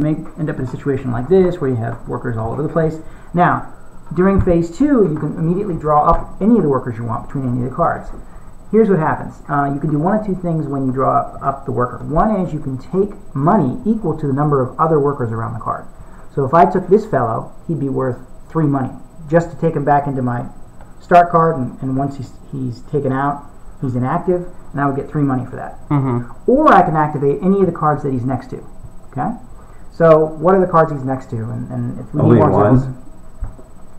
you may end up in a situation like this where you have workers all over the place. Now, during phase 2, you can immediately draw up any of the workers you want between any of the cards. Here's what happens. You can do one of two things when you draw up the worker. One is you can take money equal to the number of other workers around the card. So if I took this fellow, he'd be worth 3 money, just to take him back into my start card, and once he's taken out, he's inactive, and I would get 3 money for that. Or I can activate any of the cards that he's next to. Okay? So what are the cards he's next to? And if we only need more examples,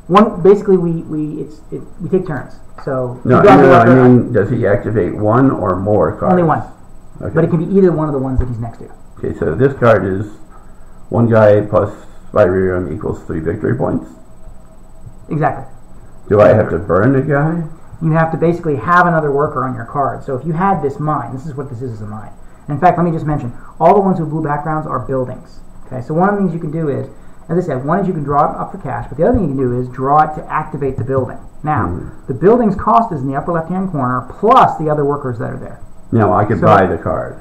one, basically we take turns. So I mean, does he activate one or more cards? Only one. Okay. But it can be either one of the ones that he's next to. Okay, so this card is one guy plus Spyrium equals 3 victory points. Exactly. Do I have to burn a guy? You have to basically have another worker on your card. So if you had this mine, this is what this is a mine. And in fact, let me just mention, all the ones with blue backgrounds are buildings. Okay, so one of the things you can do is, as I said, one is you can draw it up for cash, but the other thing you can do is draw it to activate the building. Now, the building's cost is in the upper left-hand corner, plus the other workers that are there. Now, I could buy the card.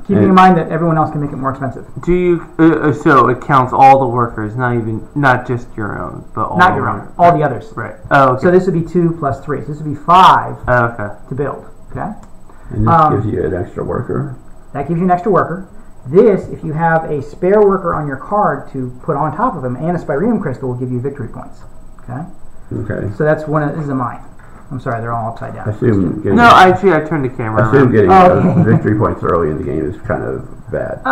Keeping in mind that everyone else can make it more expensive. Do you? So it counts all the workers, not just your own, but all. Not your own, all the others. Right. Oh, okay. So this would be 2 plus 3. So this would be 5 to build. Okay. And this gives you an extra worker. That gives you an extra worker. This, if you have a spare worker on your card to put on top of him, and a Spyrium crystal will give you victory points. Okay. Okay. So that's one. This is a mine. I'm sorry, they're all upside down. I turned the camera around. Assume getting victory points early in the game is kind of bad.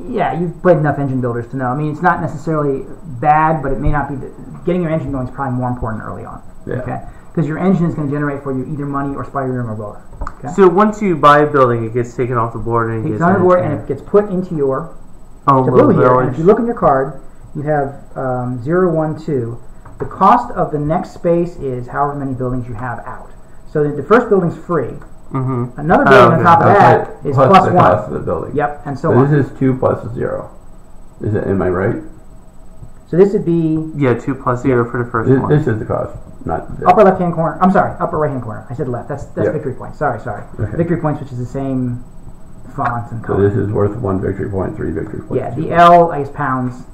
Yeah, you've played enough engine builders to know. I mean, it's not necessarily bad, but it may not be. Getting your engine going is probably more important early on. Yeah. Okay. Because your engine is going to generate for you either money or Spyrium or both. Okay? So once you buy a building, it gets taken off the board and it's on the board and it gets put into your blue here. And if you look in your card, you have 0, 1, 2. The cost of the next space is however many buildings you have out. So the first building's free. Another building on top of that is plus the 1. Cost of the building. Yep, and so on. This is 2 plus 0. Am I right? So this would be 2 plus 0 for the first one. This is the cost, not the upper left hand corner. I'm sorry, upper right hand corner. I said left. That's victory points. Sorry. Okay. Victory points, which is the same font and color. So this is worth 1 victory point, 3 victory points. Yeah, the L is pounds.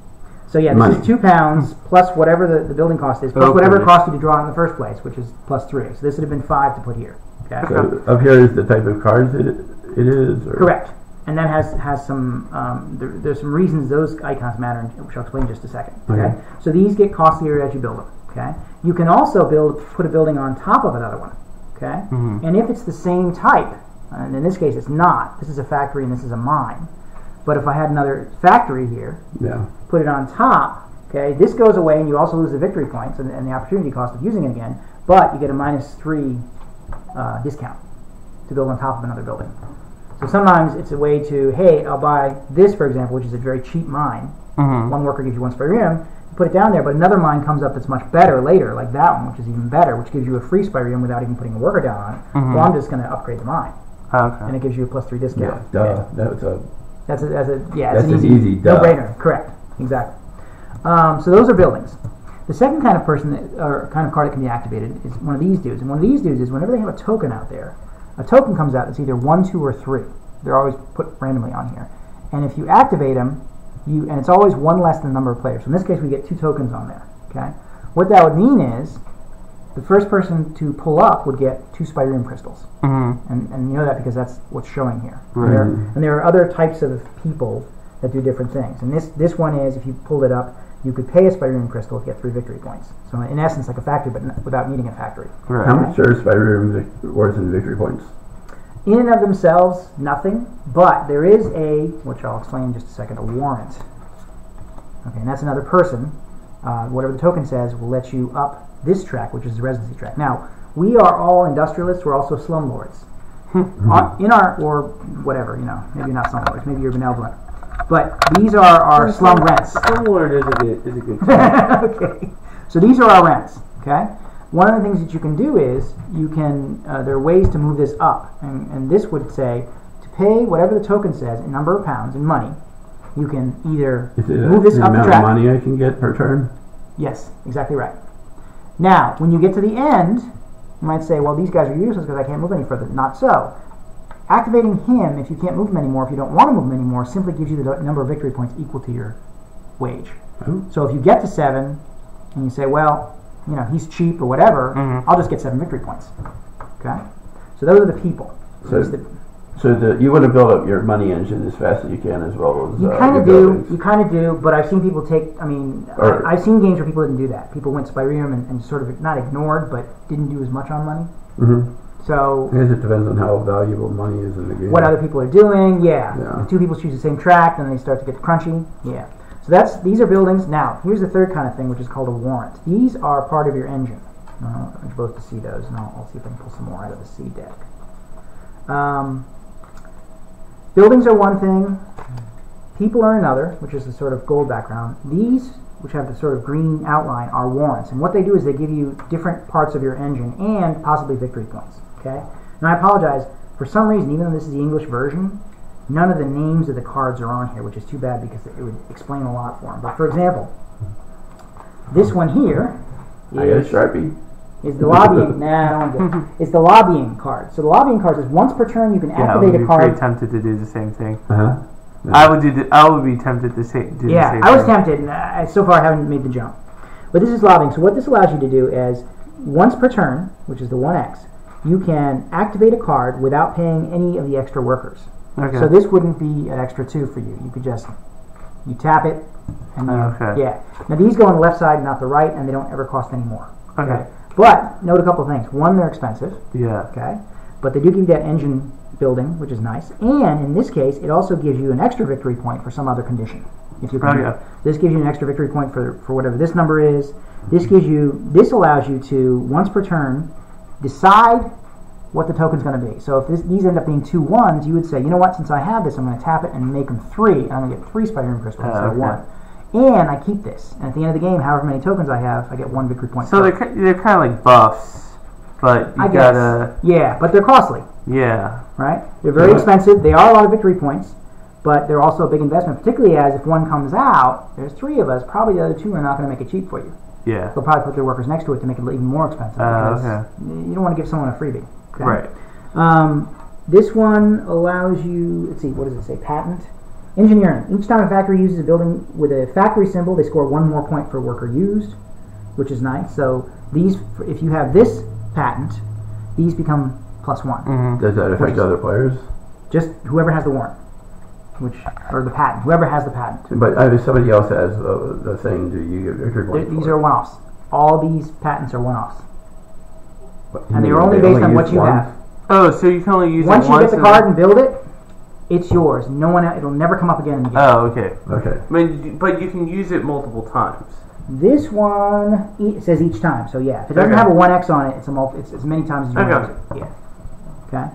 So yeah, this is 2 pounds plus whatever the building cost is, plus whatever it cost you to draw in the first place, which is plus 3. So this would have been 5 to put here. Okay. So up here is the type of cards it is? Or? Correct. And that has some, there's some reasons those icons matter, which I'll explain in just a second. Okay. So these get costlier as you build them. Okay. You can also put a building on top of another one. Okay. And if it's the same type, and in this case it's not, this is a factory and this is a mine. But if I had another factory here, put it on top, okay, this goes away and you also lose the victory points and the opportunity cost of using it again, but you get a -3 discount to build on top of another building. So sometimes it's a way to, hey, I'll buy this, for example, which is a very cheap mine. One worker gives you 1 Spyrium, you put it down there, but another mine comes up that's much better later, like that one, which is even better, which gives you a free Spyrium without even putting a worker down on it. Well, I'm just going to upgrade the mine. And it gives you a +3 discount. Yeah, That's an easy no-brainer. Correct. Exactly. So those are buildings. The second kind of kind of card that can be activated is one of these dudes. And one of these dudes is whenever they have a token out there, a token comes out that's either 1, 2, or 3. They're always put randomly on here. And if you activate them, and it's always 1 less than the number of players. So in this case, we get 2 tokens on there. Okay. What that would mean is the first person to pull up would get 2 Spyrium crystals. And you know that because that's what's showing here. And there are other types of people that do different things. And this one is, if you pulled it up, you could pay a Spyrium crystal to get 3 victory points. So in essence, like a factory, but without needing a factory. How much are Spyrium worth in victory points? In and of themselves, nothing. But there is which I'll explain in just a second, a warrant. Okay, and that's another person. Whatever the token says will let you up this track, which is the residency track. Now, we are all industrialists. We're also slumlords. Or whatever, maybe you're not slumlords. Maybe you're benevolent. But these are our slum rents. Slumlord is a good Okay. So these are our rents. Okay. One of the things that you can do is you can there are ways to move this up, and this would say to pay whatever the token says in number of pounds in money. You can either move this up the track. Amount of money I can get per turn. Yes, exactly right. Now, when you get to the end, you might say, well, these guys are useless because I can't move any further. Not so. activating him, if you can't move him anymore, if you don't want to move him anymore, simply gives you the number of victory points equal to your wage. So if you get to 7 and you say, well, he's cheap or whatever, I'll just get 7 victory points. Okay? So those are the people. So you want to build up your money engine as fast as you can, as well as you kind of do. You kind of do, but I've seen people take. I've seen games where people didn't do that. People went Spyrium and sort of not ignored, but didn't do as much on money. So I guess it depends on how valuable money is in the game. What other people are doing, If 2 people choose the same track, then they start to get crunchy. So these are buildings. Now, here's the third kind of thing, which is called a warrant. These are part of your engine. You're supposed to see those, and I'll see if I can pull some more out of the C deck. Buildings are one thing, people are another, which is a sort of gold background. These, which have the sort of green outline, are warrants. And what they do is they give you different parts of your engine and possibly victory points. Okay? Now I apologize, for some reason, even though this is the English version, none of the names of the cards are on here, which is too bad because it would explain a lot for them. But for example, this one here is the lobbying. I don't want to. It's the lobbying card. So the lobbying card says once per turn you can activate a card. I would be tempted to do the same thing. I would be tempted to do the same thing. I was tempted, and so far I haven't made the jump. But this is lobbying. So what this allows you to do is once per turn, which is the 1x, you can activate a card without paying any of the extra workers. Okay. So this wouldn't be an extra 2 for you. You could just tap it, and Now these go on the left side, not the right, and they don't ever cost any more. Okay. But note a couple of things. One, they're expensive. Okay. But they do give you that engine building, which is nice. And in this case, it also gives you an extra victory point for some other condition. If you can, this gives you an extra victory point for whatever this number is. This allows you to once per turn decide what the token's going to be. So if these end up being 2 1s, you would say, you know what? Since I have this, I'm going to tap it and make them 3. And I'm going to get 3 Spyrium crystals instead of 1. And I keep this. And at the end of the game, however many tokens I have, I get 1 victory point. So they're kind of like buffs, but you gotta... Yeah, but they're costly. Yeah. Right? They're very expensive. They are a lot of victory points, but they're also a big investment, particularly as if one comes out, there's 3 of us, probably the other 2 are not going to make it cheap for you. Yeah. They'll probably put their workers next to it to make it even more expensive. Because you don't want to give someone a freebie. Okay? Right. This one allows you, let's see, what does it say? Patent. Engineering. Each time a factory uses a building with a factory symbol, they score 1 more point per worker used, which is nice. So these, if you have this patent, these become +1. Does that affect other players? Just whoever has the warrant, or the patent. Whoever has the patent. But if somebody else has the thing, do you get victory points? These are one-offs. All these patents are one-offs, and they're only based on what you have. Oh, so you can only use once you get the card and build it. It's yours. No one. It'll never come up again in the game. Oh, okay. Okay. But you can use it multiple times. This one it says each time. So yeah, if it doesn't have a 1x on it, it's as many times as you want it. Yeah. Okay.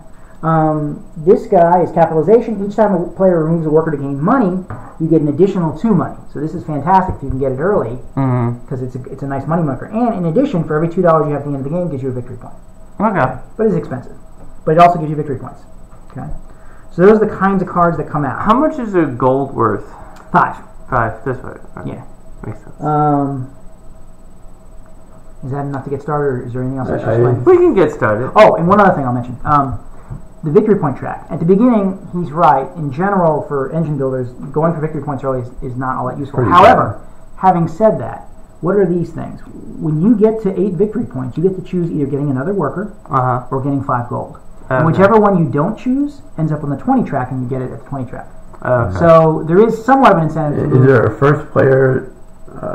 This guy is capitalization. Each time a player removes a worker to gain money, you get an additional 2 money. So this is fantastic if you can get it early, because it's a nice money maker. And in addition, for every $2 you have at the end of the game, it gives you a victory point. Okay. But it's expensive. But it also gives you victory points. Okay. So those are the kinds of cards that come out. How much is a gold worth? 5. 5. This way. Okay. Yeah. Makes sense. Is that enough to get started, or is there anything else I should explain? We can get started. Oh, and one other thing I'll mention. The victory point track. At the beginning, he's right. In general, for engine builders, going for victory points early is not all that useful. However, having said that, what are these things? When you get to 8 victory points, you get to choose either getting another worker or getting 5 gold. And whichever one you don't choose ends up on the 20 track, and you get it at the 20 track. So there is somewhat of an incentive. Is there a first player?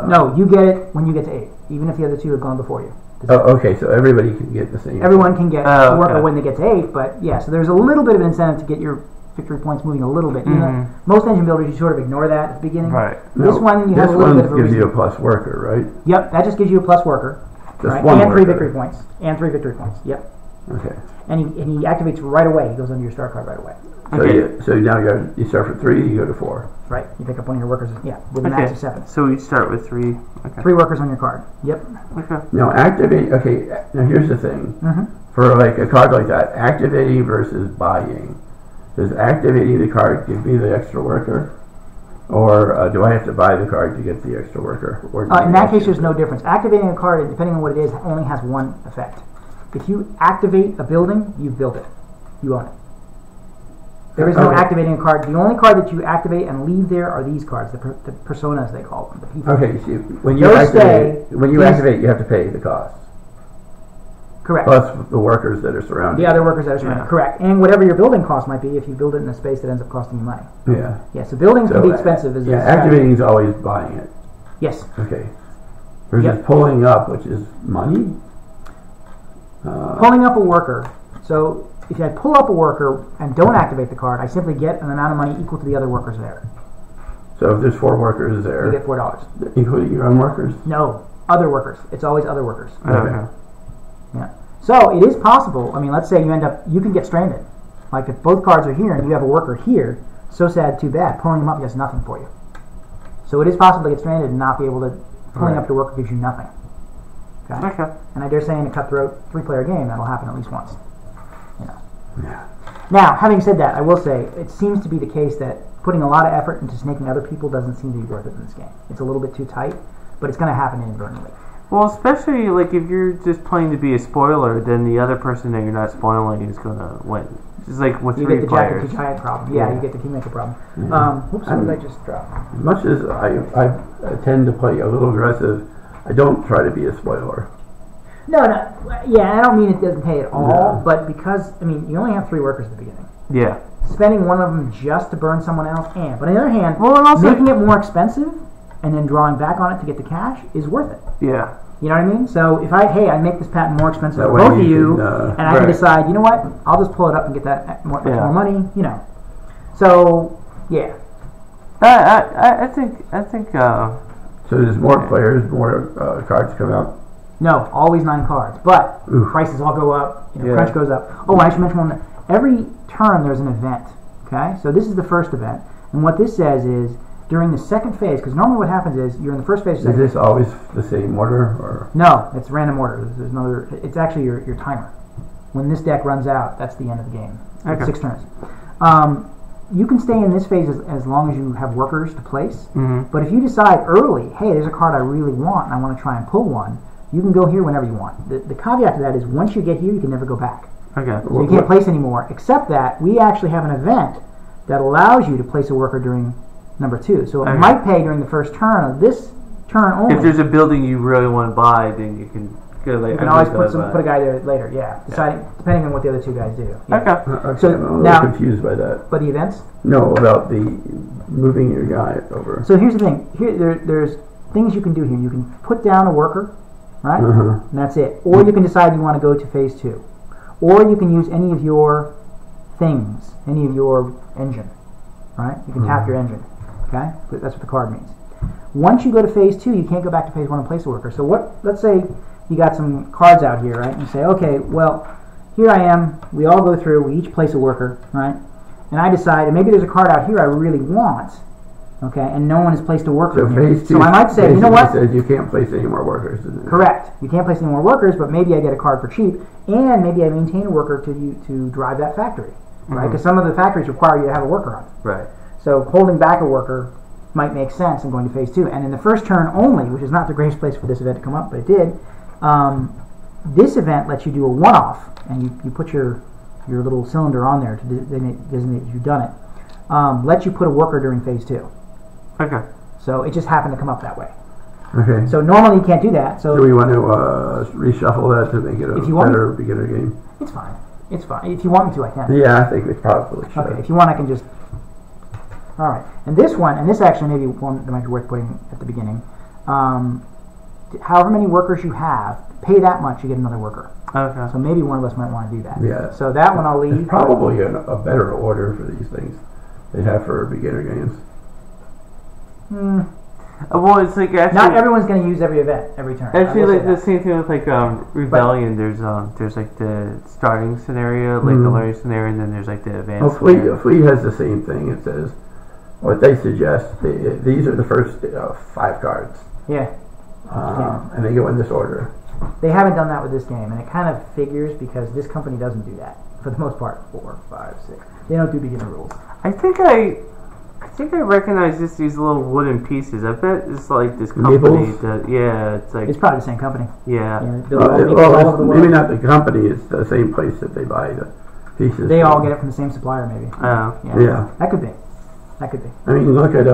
No, you get it when you get to 8, even if the other 2 have gone before you. Okay, so everybody can get the same. Everyone can get a worker when they get to 8, but yeah, so there's a little bit of an incentive to get your victory points moving a little bit. You know, most engine builders, you sort of ignore that at the beginning. Right. This one, you have a little bit of a gives reason. you a plus worker, right? Yep, that just gives you a plus worker. Just one and worker. 3 victory points. And 3 victory points, yep. Okay. And he activates right away. He goes under your star card right away. So now you start from 3, you go to 4. Right. You pick up one of your workers, with a max of 7. So we start with 3. Okay. 3 workers on your card. Yep. Okay. Now now here's the thing. For like a card like that, activating versus buying. Does activating the card give me the extra worker? Or do I have to buy the card to get the extra worker? Or in that case, there's no difference. Activating a card, depending on what it is, only has one effect. If you activate a building, you've built it. You own it. There is no activating a card. The only card that you activate and leave there are these cards, the personas they call them. The people. Okay, so when you activate, you have to pay the cost. Correct. Plus the workers that are surrounding. The other workers that are surrounding. Correct. And whatever your building cost might be if you build it in a space that ends up costing you money. Yeah. Yeah, so buildings can be expensive. Activating is always buying it. Yes. Okay. Versus pulling up, which is money? Pulling up a worker. So if I pull up a worker and don't activate the card, I simply get an amount of money equal to the other workers there. So if there's 4 workers there... You get $4. Including your own workers? No. Other workers. It's always other workers. Okay. Yeah. So it is possible. I mean, let's say you can get stranded. Like if both cards are here and you have a worker here, so sad, too bad. Pulling them up does nothing for you. So it is possible to get stranded and not be able to... Pulling up the worker gives you nothing. Okay. And I dare say in a cutthroat 3-player game, that'll happen at least once. You know. Yeah. Now, having said that, I will say it seems to be the case that putting a lot of effort into snaking other people doesn't seem to be worth it in this game. It's a little bit too tight, but it's going to happen inadvertently. Well, especially like if you're just playing to be a spoiler, then the other person that you're not spoiling is going to win. It's like with 3 players. You get the Jack of the Giant problem. Yeah, you get the Kingmaker problem. Whoops, what did I just drop? As much as I tend to play a little aggressive, I don't try to be a spoiler. No. Yeah, I don't mean it doesn't pay at all, but because, I mean, you only have 3 workers at the beginning. Yeah. Spending one of them just to burn someone else, but on the other hand, also making it more expensive and then drawing back on it to get the cash is worth it. Yeah. You know what I mean? So if I make this patent more expensive for both of you, and I can decide, you know what, I'll just pull it up and get that more money, you know. So, yeah. I think. So there's more players, more cards come out. No, always 9 cards, but prices all go up. Crunch goes up. Oh, I should mention one. Every turn there's an event. Okay, so this is the first event, and what this says is during the second phase, because normally what happens is you're in the first phase. Is this always the same order, or no? It's random order. There's another. It's actually your timer. When this deck runs out, that's the end of the game. Okay. 6 turns. You can stay in this phase as long as you have workers to place. But if you decide early, hey, there's a card I really want and I want to try and pull one, you can go here whenever you want. The caveat to that is once you get here, you can never go back. Okay. So you can't place anymore, except that we actually have an event that allows you to place a worker during number 2. So it might pay during the first turn of this turn only. If there's a building you really want to buy, then you can go later. You can always put a guy there later, depending on what the other 2 guys do. Yeah. Okay. So I'm a little confused by that. By the events? No, about the moving your guy over. So here's the thing. There's things you can do here. You can put down a worker, right? And that's it. Or you can decide you want to go to phase 2. Or you can use any of your things, any of your engine, right? You can tap your engine, okay? That's what the card means. Once you go to phase 2, you can't go back to phase 1 and place a worker. So let's say you got some cards out here, right? And you say, okay, well, here I am. We all go through. We each place a worker, right? And I decide, and maybe there's a card out here I really want, okay, and no one has placed a worker. So phase 2, so I might say, you know what? Says you can't place any more workers. Correct. You can't place any more workers, but maybe I get a card for cheap, and maybe I maintain a worker to drive that factory, right? Because some of the factories require you to have a worker on it. Right. So holding back a worker might make sense in going to phase 2. And in the first turn only, which is not the greatest place for this event to come up, but it did, this event lets you do a one-off, and you put your little cylinder on there to designate you've done it. Lets you put a worker during phase 2. Okay. So it just happened to come up that way. Okay. So normally you can't do that. So do we want to reshuffle that to make it a better beginner game? It's fine. It's fine. If you want me to, I can. Yeah, I think we probably should. Okay. If you want, I can just. All right. And this one, and this actually may be one that might be worth putting at the beginning. However many workers you have, pay that much, you get another worker. Okay. So maybe one of us might want to do that. Yeah. So that one I'll leave. There's probably a better order for these things they have for beginner games. Well, it's like actually not everyone's going to use every event every turn. Actually, like the same thing with like Rebellion. There's like the starting scenario, like the learning scenario, and then there's like the advanced. Fleet has the same thing. It says what they suggest. These are the first 5 cards. Yeah. And they go in this order. They haven't done that with this game, and it kind of figures because this company doesn't do that for the most part. 4, 5, 6. They don't do beginner rules. I think I recognize these little wooden pieces. I bet it's like this company that it's like it's probably the same company. Yeah. Well, maybe not the company. It's the same place that they buy pieces. They all get it from the same supplier, maybe. Oh. Yeah. That could be. That could be. I mean, look at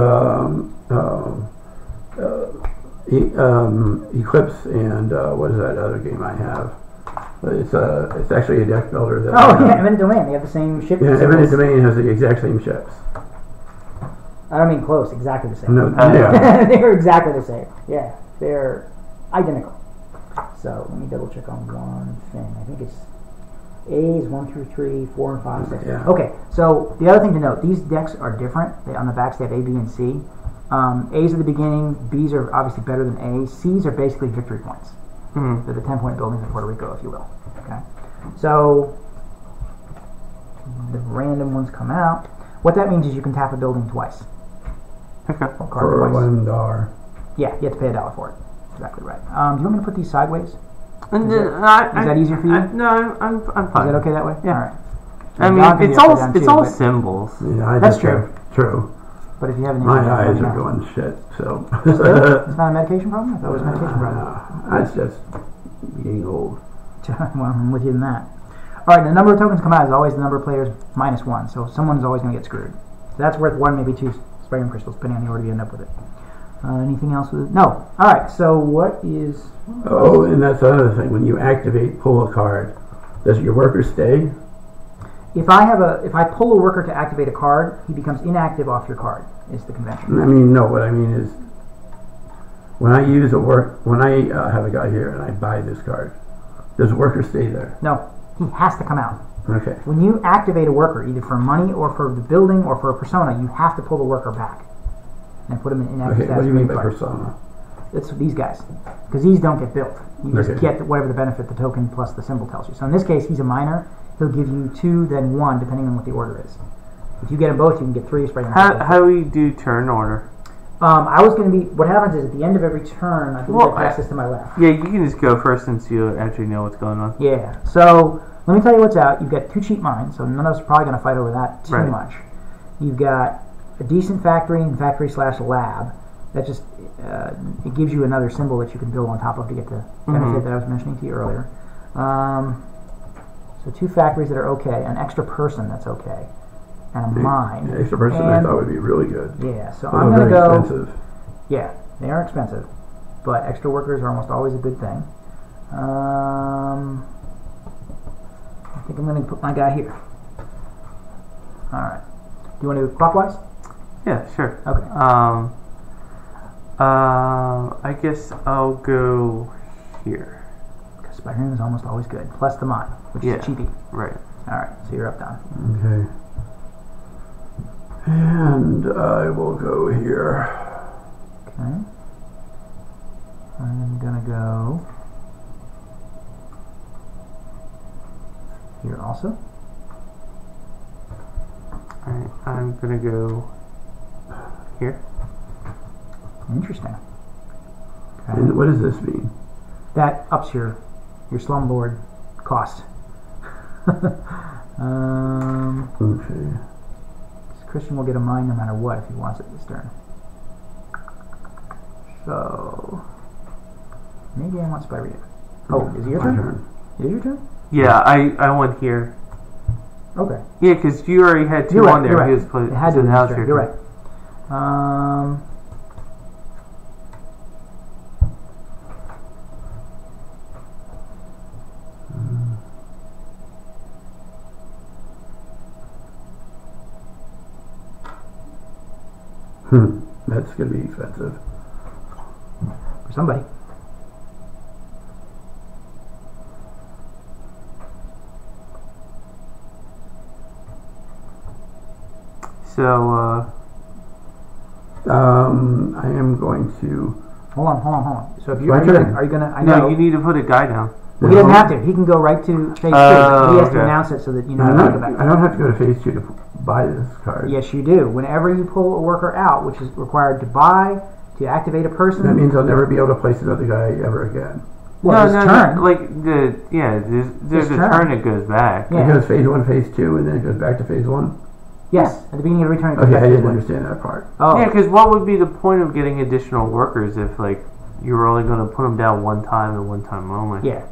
Eclipse and what is that other game I have? It's actually a deck builder. That Eminent Domain. They have the same ship. Yeah, Eminent Domain has the exact same ships. I don't mean close. Exactly the same. No, yeah. They're exactly the same. Yeah, they're identical. So let me double check on one thing. I think it's A's 1 through 3, 4 and 5, 6. Yeah. Okay. So the other thing to note: these decks are different. On the backs they have A, B, and C. A's at the beginning. B's are obviously better than A's. C's are basically victory points. Mm-hmm. They're the 10-point buildings in Puerto Rico, if you will. Okay. So the random ones come out. What that means is you can tap a building twice. Okay. Or card For twice. $1. Yeah, you have to pay $1 for it. Exactly right. Do you want me to put these sideways? And Is that easier for you? No, I'm fine. Is that okay that way? Yeah. All right. I Don mean, can it's be all upside down too, all but- symbols. Yeah, That's true. True. But if you have any, My let eyes me are know. going shit. So. It's not a medication problem. I thought it was a medication problem. That's just being old. Well, I'm with you in that. All right, the number of tokens come out is always the number of players minus 1, so someone's always going to get screwed. So that's worth 1, maybe 2 Spyrium crystals, depending on the order you end up with it. Anything else with it? No. All right. So what is? Oh, and that's another thing. When you activate, pull a card. Does your worker stay? If I pull a worker to activate a card, he becomes inactive off your card. Is the convention? I mean, no. What I mean is, when I have a guy here and I buy this card, does the worker stay there? No. He has to come out. Okay. When you activate a worker, either for money or for the building or for a persona, you have to pull the worker back and put him in inactive Okay. status. What do you mean by card. persona? It's these guys, because these don't get built. You just Okay. get whatever the benefit the token plus the symbol tells you. So in this case, he's a minor. He'll give you 2, then 1, depending on what the order is. If you get them both, you can get 3 Spyrium crystals. How do we do turn order? I was going to be. What happens is at the end of every turn, I believe I pass this to my left. Yeah, you can just go first since you actually know what's going on. Yeah. So let me tell you what's out. You've got 2 cheap mines, so none of us are probably going to fight over that too Right. much. You've got a decent factory and factory/lab. That just it gives you another symbol that you can build on top of to get the benefit that I was mentioning to you earlier. So 2 factories that are okay, an extra person that's okay, and a mine. The extra person I thought would be really good. Yeah, so Although I'm going to very go. expensive. Yeah, they are expensive, but extra workers are almost always a good thing. I think I'm going to put my guy here. All right. Do you want to do clockwise? Yeah, sure. Okay. I guess I'll go here. Because Spyrium is almost always good. Plus the mine, which is cheapy. Right. All right, so you're up, Don. Okay. And I will go here. Okay. I'm going to go here also. Alright, I'm gonna go here. Interesting. Okay. And what does this mean? That ups your slumlord cost. Okay. Christian will get a mine no matter what if he wants it this turn. So maybe I want Spyrium. Oh, is it your My turn? It is your turn? Yeah, I went here. Okay. Yeah, because you already had 2 You're right, on there. you're right. He was put, It had so to be now his it's turn. your You're turn. right. That's going to be expensive. For somebody. So, I am going to. Hold on. So if you My turn. are you gonna? I know. no, you need to put a guy down. Well, he doesn't have to. He can go right to phase 2. But he has to okay. announce it so that you know I'm how to not, go back. I don't have to go to phase 2 to buy this card. Yes, you do. Whenever you pull a worker out, which is required to buy, to activate a person. That means I'll never be able to place another guy ever again. Well, his turn. No, like there's His a turn. turn that goes back. Yeah. It goes phase 1, phase 2, and then it goes back to phase 1. Yes, at the beginning of the return. it goes Okay, back I to didn't phase 1. understand that part. Oh, Yeah, because what would be the point of getting additional workers if like you were only going to put them down one time and one time only? yeah.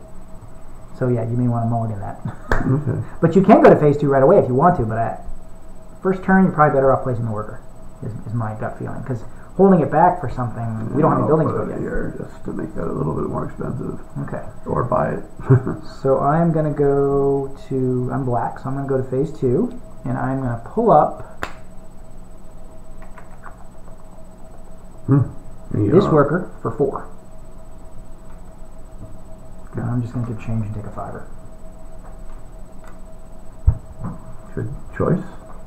So yeah, you may want to mulligan that. Okay. But you can go to phase 2 right away if you want to, but at first turn, you're probably better off placing the worker, is my gut feeling. Because holding it back for something, we don't have any buildings built yet. Here just to make that a little bit more expensive. Okay. Or buy it. So I'm going to go to, I'm black, so I'm going to go to phase 2, and I'm going to pull up this worker for 4. And I'm just going to give change and take a 5. Good choice.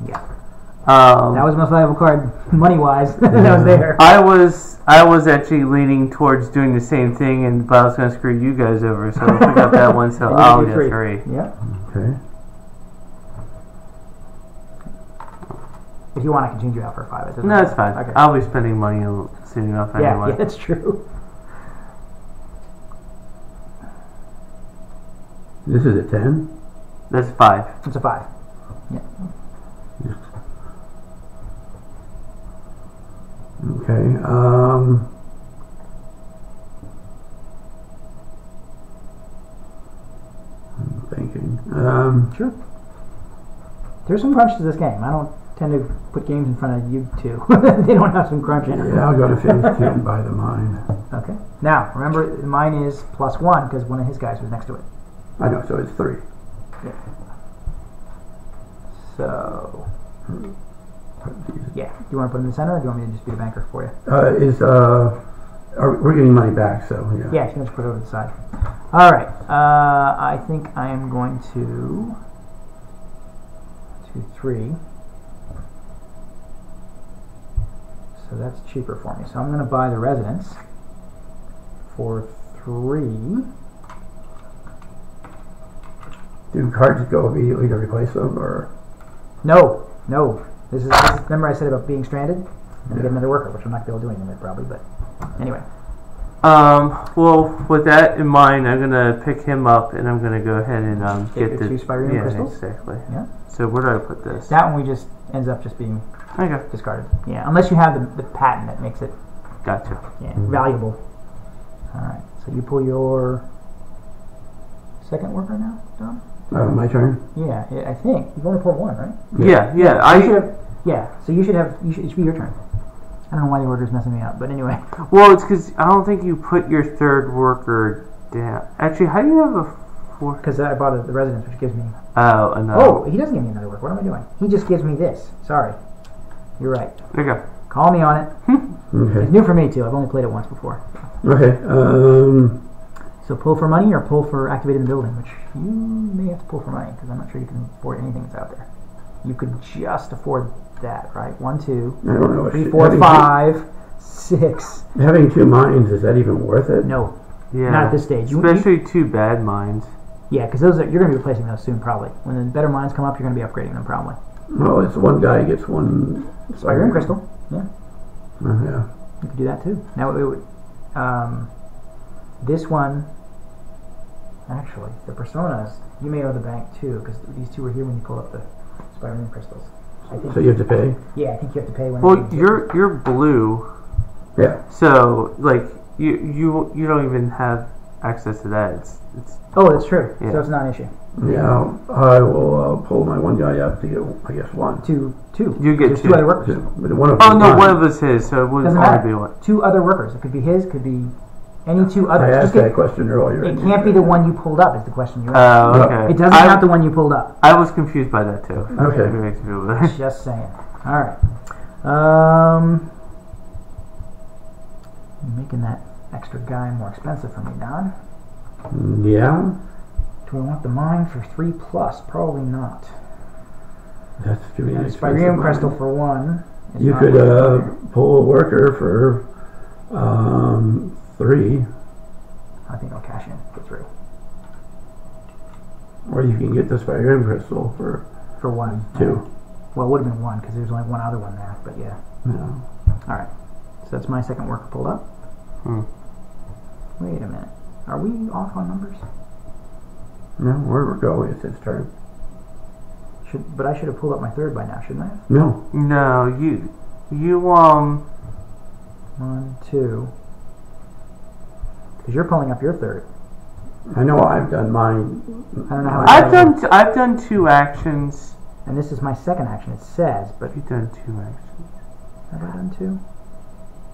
Yeah. That was the most valuable card, money-wise, that was there. I was actually leaning towards doing the same thing, but I was going to screw you guys over, so I pick up that one, so I'll get 3. Yeah. Okay. If you want, I can change you out for a 5. No, it's fine. Okay. I'll be spending money on sitting off anyway. Yeah, that's true. This is a 10? That's 5. It's a 5. Yeah. Okay. I'm thinking. Sure. There's some crunch to this game. I don't tend to put games in front of you two. They don't have some crunch in it. Yeah, I'll go to phase 2 and buy the mine. Okay. Now, remember, mine is +1 because one of his guys was next to it. I know, so it's 3. Yeah. So, yeah. Do you want to put it in the center, or do you want me to just be the banker for you? We're getting money back, so yeah. Yeah, you can just put it over the side. All right. I think I am going to 3. So that's cheaper for me. So I'm going to buy the residence for 3. Do cards go immediately to replace them, or? No. This is remember I said about being stranded? I'm going to get another worker, which I'm not going to be able to do anything with probably, but anyway. Well, with that in mind, I'm gonna pick him up, and I'm gonna go ahead and get the 2 Spyrium crystals. Exactly. Yeah. So where do I put this? That one we just ends up just being discarded. Yeah, unless you have the patent that makes it Gotcha. valuable. All right. So you pull your second worker now, Don? My turn? Yeah, I think you've only pulled 1, right? Yeah. So you should have. It should be your turn. I don't know why the order's messing me up, but anyway. Well, it's because I don't think you put your 3rd worker down. Actually, how do you have a 4th? Because I bought the residence, which gives me. Oh, another. Oh, he doesn't give me another worker. What am I doing? He just gives me this. Sorry. You're right. There you go. Call me on it. Okay. It's new for me too. I've only played it once before. Okay. So pull for money or pull for activating the building, which you may have to pull for money because I'm not sure you can afford anything that's out there. You could just afford that, right? 1, 2, I don't know. 3, 4, 5, 6. Having 2 mines, is that even worth it? No. Yeah. Not at this stage. Especially 2 bad mines. Yeah, because you're going to be replacing those soon, probably. When the better mines come up, you're going to be upgrading them, probably. Well, it's one guy gets 1 Spyrium crystal. Yeah. Yeah. You could do that too. Now it would. This one. Actually, the personas you may owe the bank too, because these 2 were here when you pulled up the Spyrium crystals. I think. So you have to pay? Yeah, I think you have to pay when. Well, you're blue. Yeah. So like you don't even have access to that. It's. Oh, that's true. Yeah. So it's not an issue. Yeah, I will pull my one guy up to get, I guess, 1. 2. You get There's 2. 2 other workers. One of Oh no, mine. one of us is, so it would Doesn't only matter. be 1. 2 other workers. It could be his. Could be any 2 I others. asked that question earlier. It can't be the one you pulled up. Is the question you're asking. Oh, okay. It doesn't have the one you pulled up. I was confused by that too. Okay. It makes me feel better. Just saying. All right. You're making that extra guy more expensive for me, Don. Yeah. Do I want the mine for 3+? Probably not. That's too And expensive. Spyrium crystal for 1. is You not could worth it. pull a worker for 3, I think I'll cash in for 3. or you can get the Spyrium crystal for For 1. 2. Well, it would have been 1 because there's only one other one there. But yeah. Yeah. All right. So that's my second worker pulled up. Wait a minute. Are we off on numbers? No, where we're going, it's his turn. But I should have pulled up my 3rd by now, shouldn't I have? No. No, you 1, 2. Because you're pulling up your 3rd. I know I've done mine. I don't know how I've done 2 actions. And this is my second action, it says, but... You've done 2 actions. Have I done 2?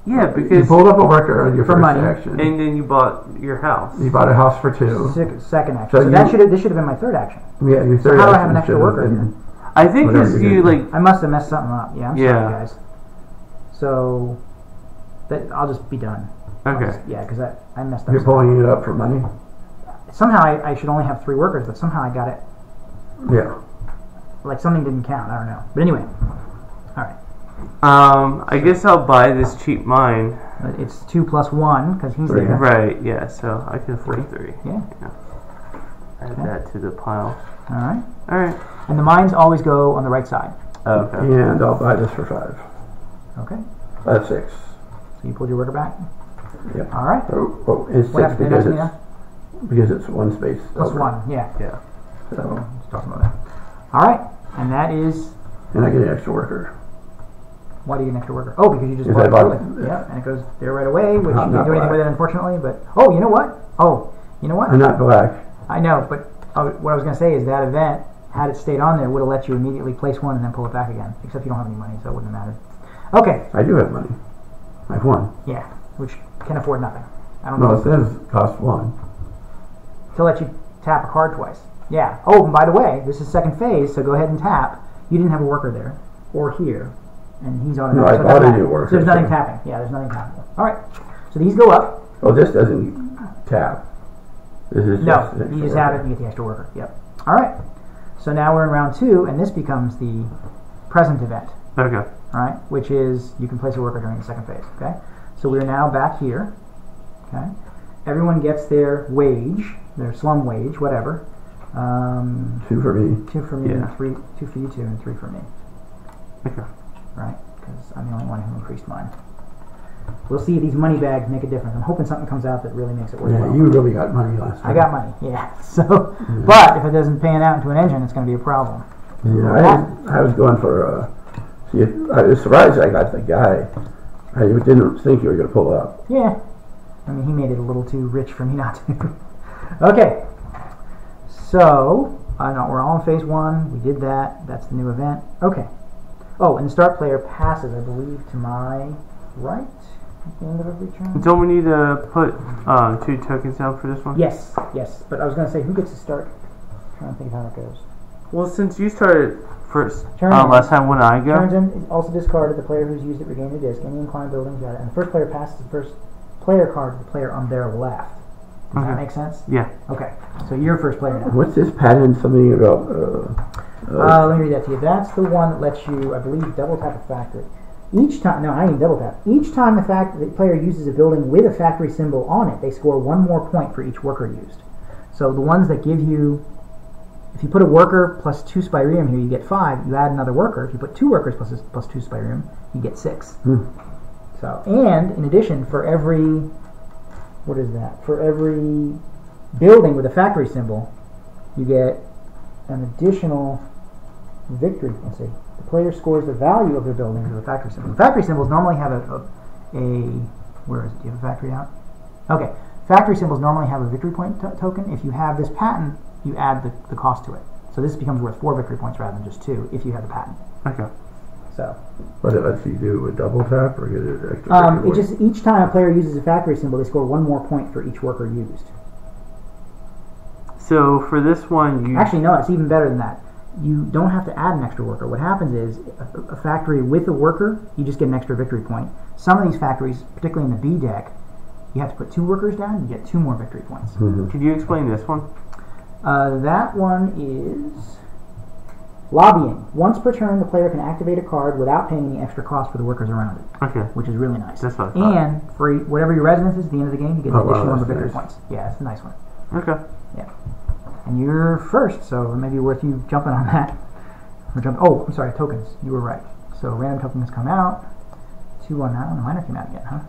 Yeah, because... You pulled up a worker on your For first money. action. And then you bought your house. You bought a house for 2. Second action. So So this should have been my third action. Yeah, your third how do I action have an extra should worker been- I think Whatever because you you, did. like... I must have messed something up. Yeah, I'm Yeah. sorry, guys. So, I'll just be done. Okay. Because I messed up. You're pulling it up for money? Somehow I should only have 3 workers, but somehow I got it. Yeah. Like something didn't count. I don't know. But anyway. Alright. I guess I'll buy this cheap mine. It's 2 plus 1 because he's Three. there. Right, yeah, so I can afford 3. Yeah. Add Okay. that to the pile. Alright. Alright. And the mines always go on the right side. Okay. And I'll buy this for 5. Okay. That's 6. So you pulled your worker back? Yep. Alright. Oh, it's 6 What happened? because it's 1 space. Plus over. 1, yeah. Yeah. So, let's talk about that. Alright. And that is... And I get an extra worker. Why do you get an extra worker? Oh, because you just Because bought I it bought early. it. Yeah, and it goes there right away, which you I'm can't not do anything black. with it, unfortunately. But oh, you know what? I'm not black. I know, but what I was going to say is that event, had it stayed on there, would have let you immediately place 1 and then pull it back again. Except you don't have any money, so it wouldn't have mattered. Okay, I do have money. I've won. yeah, which can afford nothing. I don't No, know. it says cost 1. To let you tap a card twice. Yeah. Oh, and by the way, this is second phase, so go ahead and tap. You didn't have a worker there, or here, and he's on. No, I so it bought doesn't a matter. new worker, So there's nothing so- tapping. Yeah, there's nothing tapping. All right. So these go up. Oh, this doesn't tap. This is No, just an you extra just have it worker. and you get the extra worker. Yep. All right. So now we're in round 2, and this becomes the present event. Okay. All right, which is you can place a worker during the second phase. Okay. So we're now back here. Okay. Everyone gets their wage, their slum wage, whatever. 2 for me. 2 for me, Yeah. and 3. 2 for you, 2, and 3 for me. Okay. Right? Because I'm the only one who increased mine. We'll see if these money bags make a difference. I'm hoping something comes out that really makes it worthwhile. Yeah, you really got money last time. I got money, yeah. So, but if it doesn't pan out into an engine, it's going to be a problem. Yeah, I was going for. See, I was surprised I got the guy. I didn't think you were going to pull up. Yeah. I mean, he made it a little too rich for me not to. Okay. So, no, we're all in phase 1. We did that. That's the new event. Okay. Oh, and the start player passes, I believe, to my right at the end of every turn. Don't we need to put 2 tokens down for this one? Yes, yes. But I was going to say, who gets to start? I'm trying to think of how that goes. Well, since you started first Turn. last time, when I go? Turns in is also discarded. The player who's used it regained a disc. Any inclined buildings got it. And the first player passes the first player card to the player on their left. Does that make sense? Yeah. Okay. So you're first player now. What's this pattern? Something about. Let me read that to you. That's the one that lets you, I believe, double tap a factory. Each time, no, I ain't double tap. Each time the player uses a building with a factory symbol on it, they score 1 more point for each worker used. So the ones that give you, if you put a worker plus 2 Spyrium here, you get 5. You add another worker. If you put 2 workers plus 2 Spyrium, you get 6. So, and in addition, for every, what is that? For every building with a factory symbol, you get an additional victory. Let's see. The player scores the value of their building with a factory symbol. The factory symbols normally have where is it? Do you have a factory out? Okay. Factory symbols normally have a victory point token. If you have this patent, you add the cost to it. So this becomes worth 4 victory points rather than just 2 if you have the patent. Okay. So. What it lets you do a double tap or get an extra? It just each time a player uses a factory symbol, they score 1 more point for each worker used. So for this one, you Actually, no, it's even better than that. You don't have to add an extra worker. What happens is a factory with a worker, you just get an extra victory point. Some of these factories, particularly in the B deck, you have to put 2 workers down, you get 2 more victory points. Could you explain this one? That one is lobbying. Once per turn, the player can activate a card without paying any extra cost for the workers around it. Okay. Which is really nice. That's what I thought. And for whatever your residence is at the end of the game, you get an additional number of victory nice. points. Yeah, it's a nice one. Okay. Yeah. And you're first, so it may be worth you jumping on that. Oh, I'm sorry, tokens. You were right. So random tokens come out. 2 on that one. The miner came out again, huh?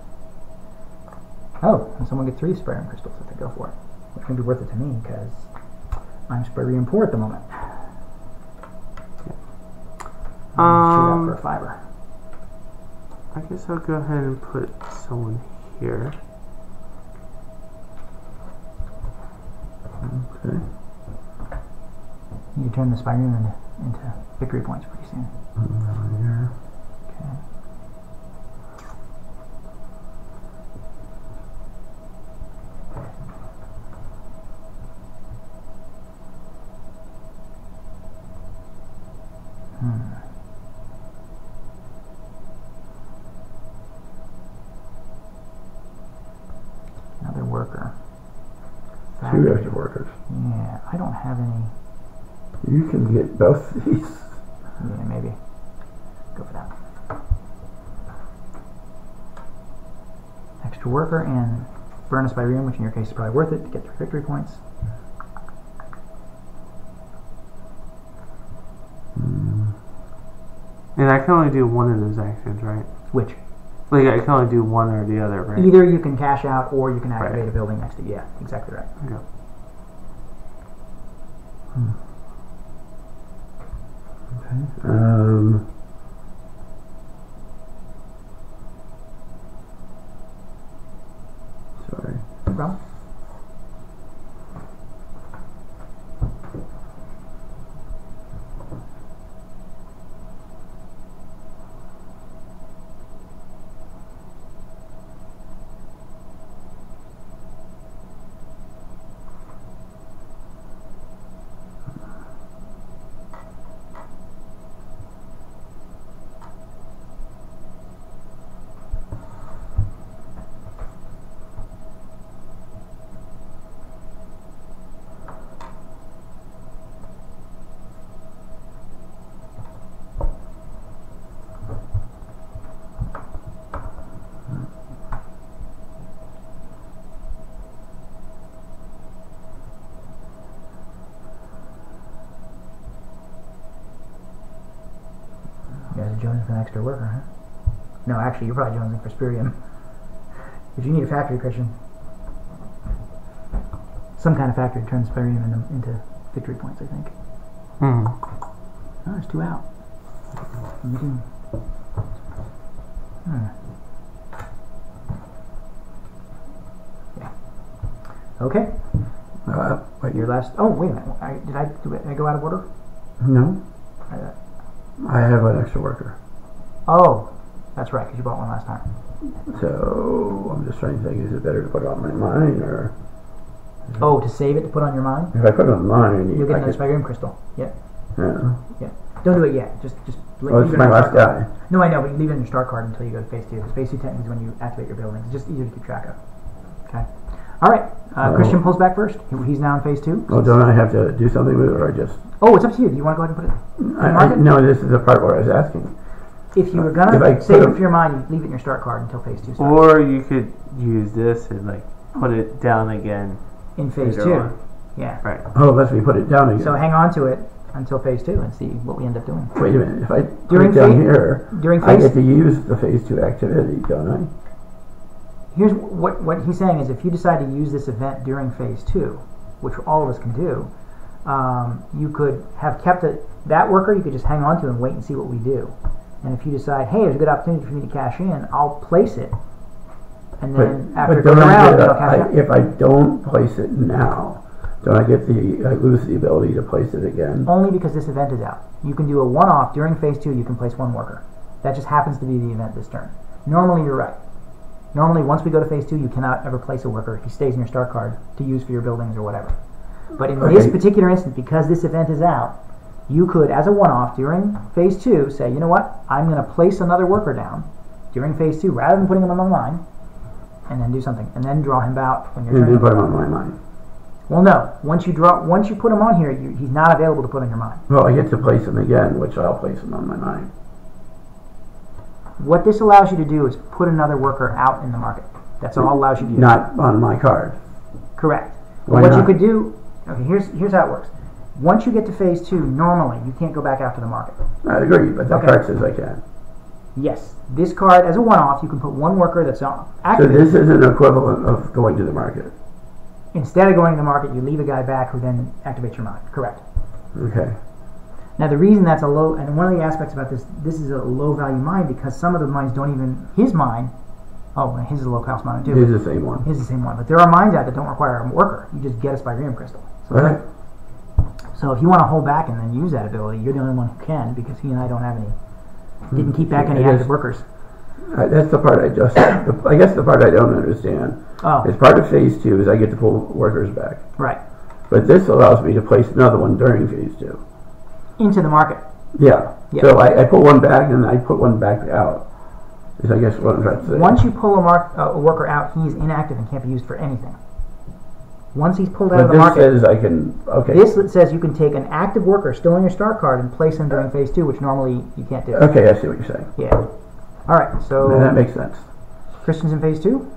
Oh, and someone gets 3 Spyrium crystals if they go for it. Which can be worth it to me, because I'm Spyrium poor at the moment. Shoot out for a 5er. I guess I'll go ahead and put someone here. could turn the Spyrium into victory points pretty soon. Here. Okay. Another worker. Two extra workers. Yeah, I don't have any. You can get both these. Yeah, maybe. Go for that. Extra worker and burn a Spyrium, which in your case is probably worth it to get 3 victory points. And I can only do one of those actions, right? Which? Like, I can only do one or the other, right? Either you can cash out or you can activate Right. a building next to you. Yeah, exactly right. Yeah. Okay. Sorry. No problem. You guys are jonesing for an extra worker, huh? No, actually, you're probably jonesing for Spyrium. If you need a factory, Christian. Some kind of factory turns Spyrium into victory points, I think. Oh, there's 2 out. You can... Yeah. Okay. Wait. Your last... Oh, wait a minute. Did I go out of order? No. Uh, I have an extra worker. Oh, that's right, because you bought one last time. So I'm just trying to think, is it better to put it on my mine or... Oh, to save it, to put on your mine? If I put it on mine, You'll get another Spyrium crystal. Yeah. Yeah. Don't do it yet. Just Oh, leave it's it my on your last start card. guy. No, I know, but you leave it in your start card until you go to phase 2. Because phase 2 technically is when you activate your buildings. It's just easier to keep track of. Okay. All right. Christian pulls back first. He's now in phase 2. Well, don't I have to do something with it, or I just... Oh, it's up to you. Do you want to go ahead and put it in the market? No, this is the part where I was asking. If you were going to save it for your mine, you leave it in your start card until phase 2 starts. Or you could use this and, like, put it down again. In phase 2. On. Yeah. Right. Oh, lets me put it down again. So hang on to it until phase 2 and see what we end up doing. Wait a minute. If I put During it down phase- here, during I phase- get to use the phase 2 activity, don't I? Here's what he's saying is if you decide to use this event during phase 2, which all of us can do, you could have kept it, that worker you could just hang on to and wait and see what we do. And if you decide, hey, there's a good opportunity for me to cash in, I'll place it. And then after it goes don't I around, get I'll cash out. if I don't place it now, don't I lose the ability to place it again? Only because this event is out. You can do a one-off during phase 2, you can place 1 worker. That just happens to be the event this turn. Normally you're right. Normally once we go to phase 2, you cannot ever place a worker. He stays in your start card to use for your buildings or whatever. But in this particular instance, because this event is out, you could, as a one-off during phase 2, say, you know what, I'm going to place another worker down during phase 2 rather than putting him on my line, and then do something, and then draw him out when you're And turning. then put him on my mine. Well, no. Once you put him on here, he's not available to put on your mine. Well, I get to place him again, which I'll place him on my mine. What this allows you to do is put another worker out in the market. That's all it allows you to do. Not on my card. Correct. Why What not? you could do, okay, here's how it works. Once you get to phase 2, normally you can't go back out to the market. I agree, but that Okay. card says I can. Yes, this card, as a one-off, you can put 1 worker that's So active. this is an equivalent of going to the market. Instead of going to the market, you leave a guy back who then activates your mine. Correct. Okay. Now the reason that's a low, and one of the aspects about this is a low value mine because some of the mines don't even, his mine, oh, and his is a low cost mine too. It is the same one. His is the same one, but there are mines out that don't require a worker. You just get a Spyrium crystal. So, Right. So if you want to hold back and then use that ability, you're the only one who can, because he and I don't have any. Didn't keep back any active workers. That's the part I guess the part I don't understand. Oh. As part of phase 2 is I get to pull workers back. Right. But this allows me to place another one during phase 2. Into the market. Yeah. Yep. So I pull one back and I put one back out. Is I guess what I'm trying to say. Once you pull a worker out, he's inactive and can't be used for anything. Once he's pulled out of the market. This says I can. Okay. This says you can take an active worker still in your start card and place him during phase 2, which normally you can't do. Okay, I see what you're saying. Yeah. All right. So that makes sense. Christian's in phase 2.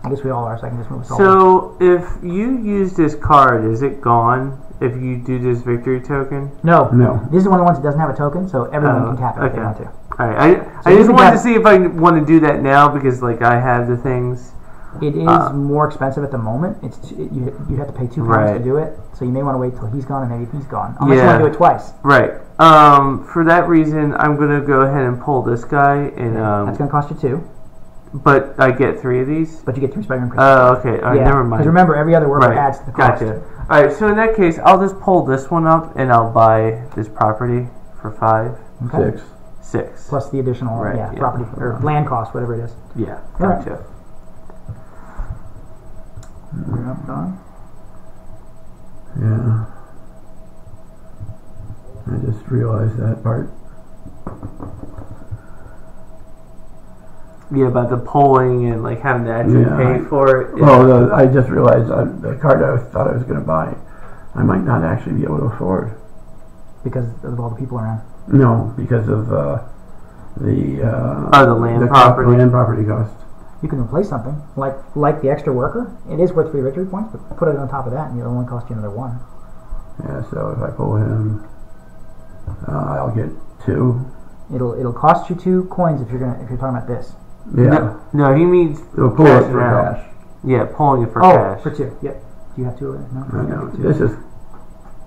I guess we all are, so I can just move us all. So if you use this card, is it gone if you do this victory token? No. No. This is one of the ones that doesn't have a token, so everyone can tap it if they want to. All right. I just wanted to see if I want to do that now because like I have the things. It is more expensive at the moment. You have to pay £2 to do it, so you may want to wait till he's gone and maybe he's gone. Unless you want to do it twice. Right. For that reason, I'm going to go ahead and pull this guy, and that's going to cost you 2. But I get 3 of these. But you get 3 Spyrium crystals. Oh, okay. All right, never mind. Because remember, every other worker adds to the cost. Gotcha. All right. So in that case, I'll just pull this one up, and I'll buy this property for 5. Okay. 6. Plus the additional property or land cost, whatever it is. Yeah. Gotcha. Right. You're up, Don? Yeah. I just realized that part. Yeah, about the polling and like having to actually pay for it. Well, I just realized the card I thought I was going to buy, I might not actually be able to afford. Because of all the people around? No, because of the land property. Land property cost. You can replace something like the extra worker. It is worth 3 victory points, but put it on top of that, and it'll only cost you another 1. Yeah, so if I pull him, I'll get 2. It'll cost you 2 coins if you're talking about this. Yeah. No, he means so pull it for cash. Yeah, pulling it for cash. Oh, for 2. Yep. Do you have 2 of it? No. I know. This is.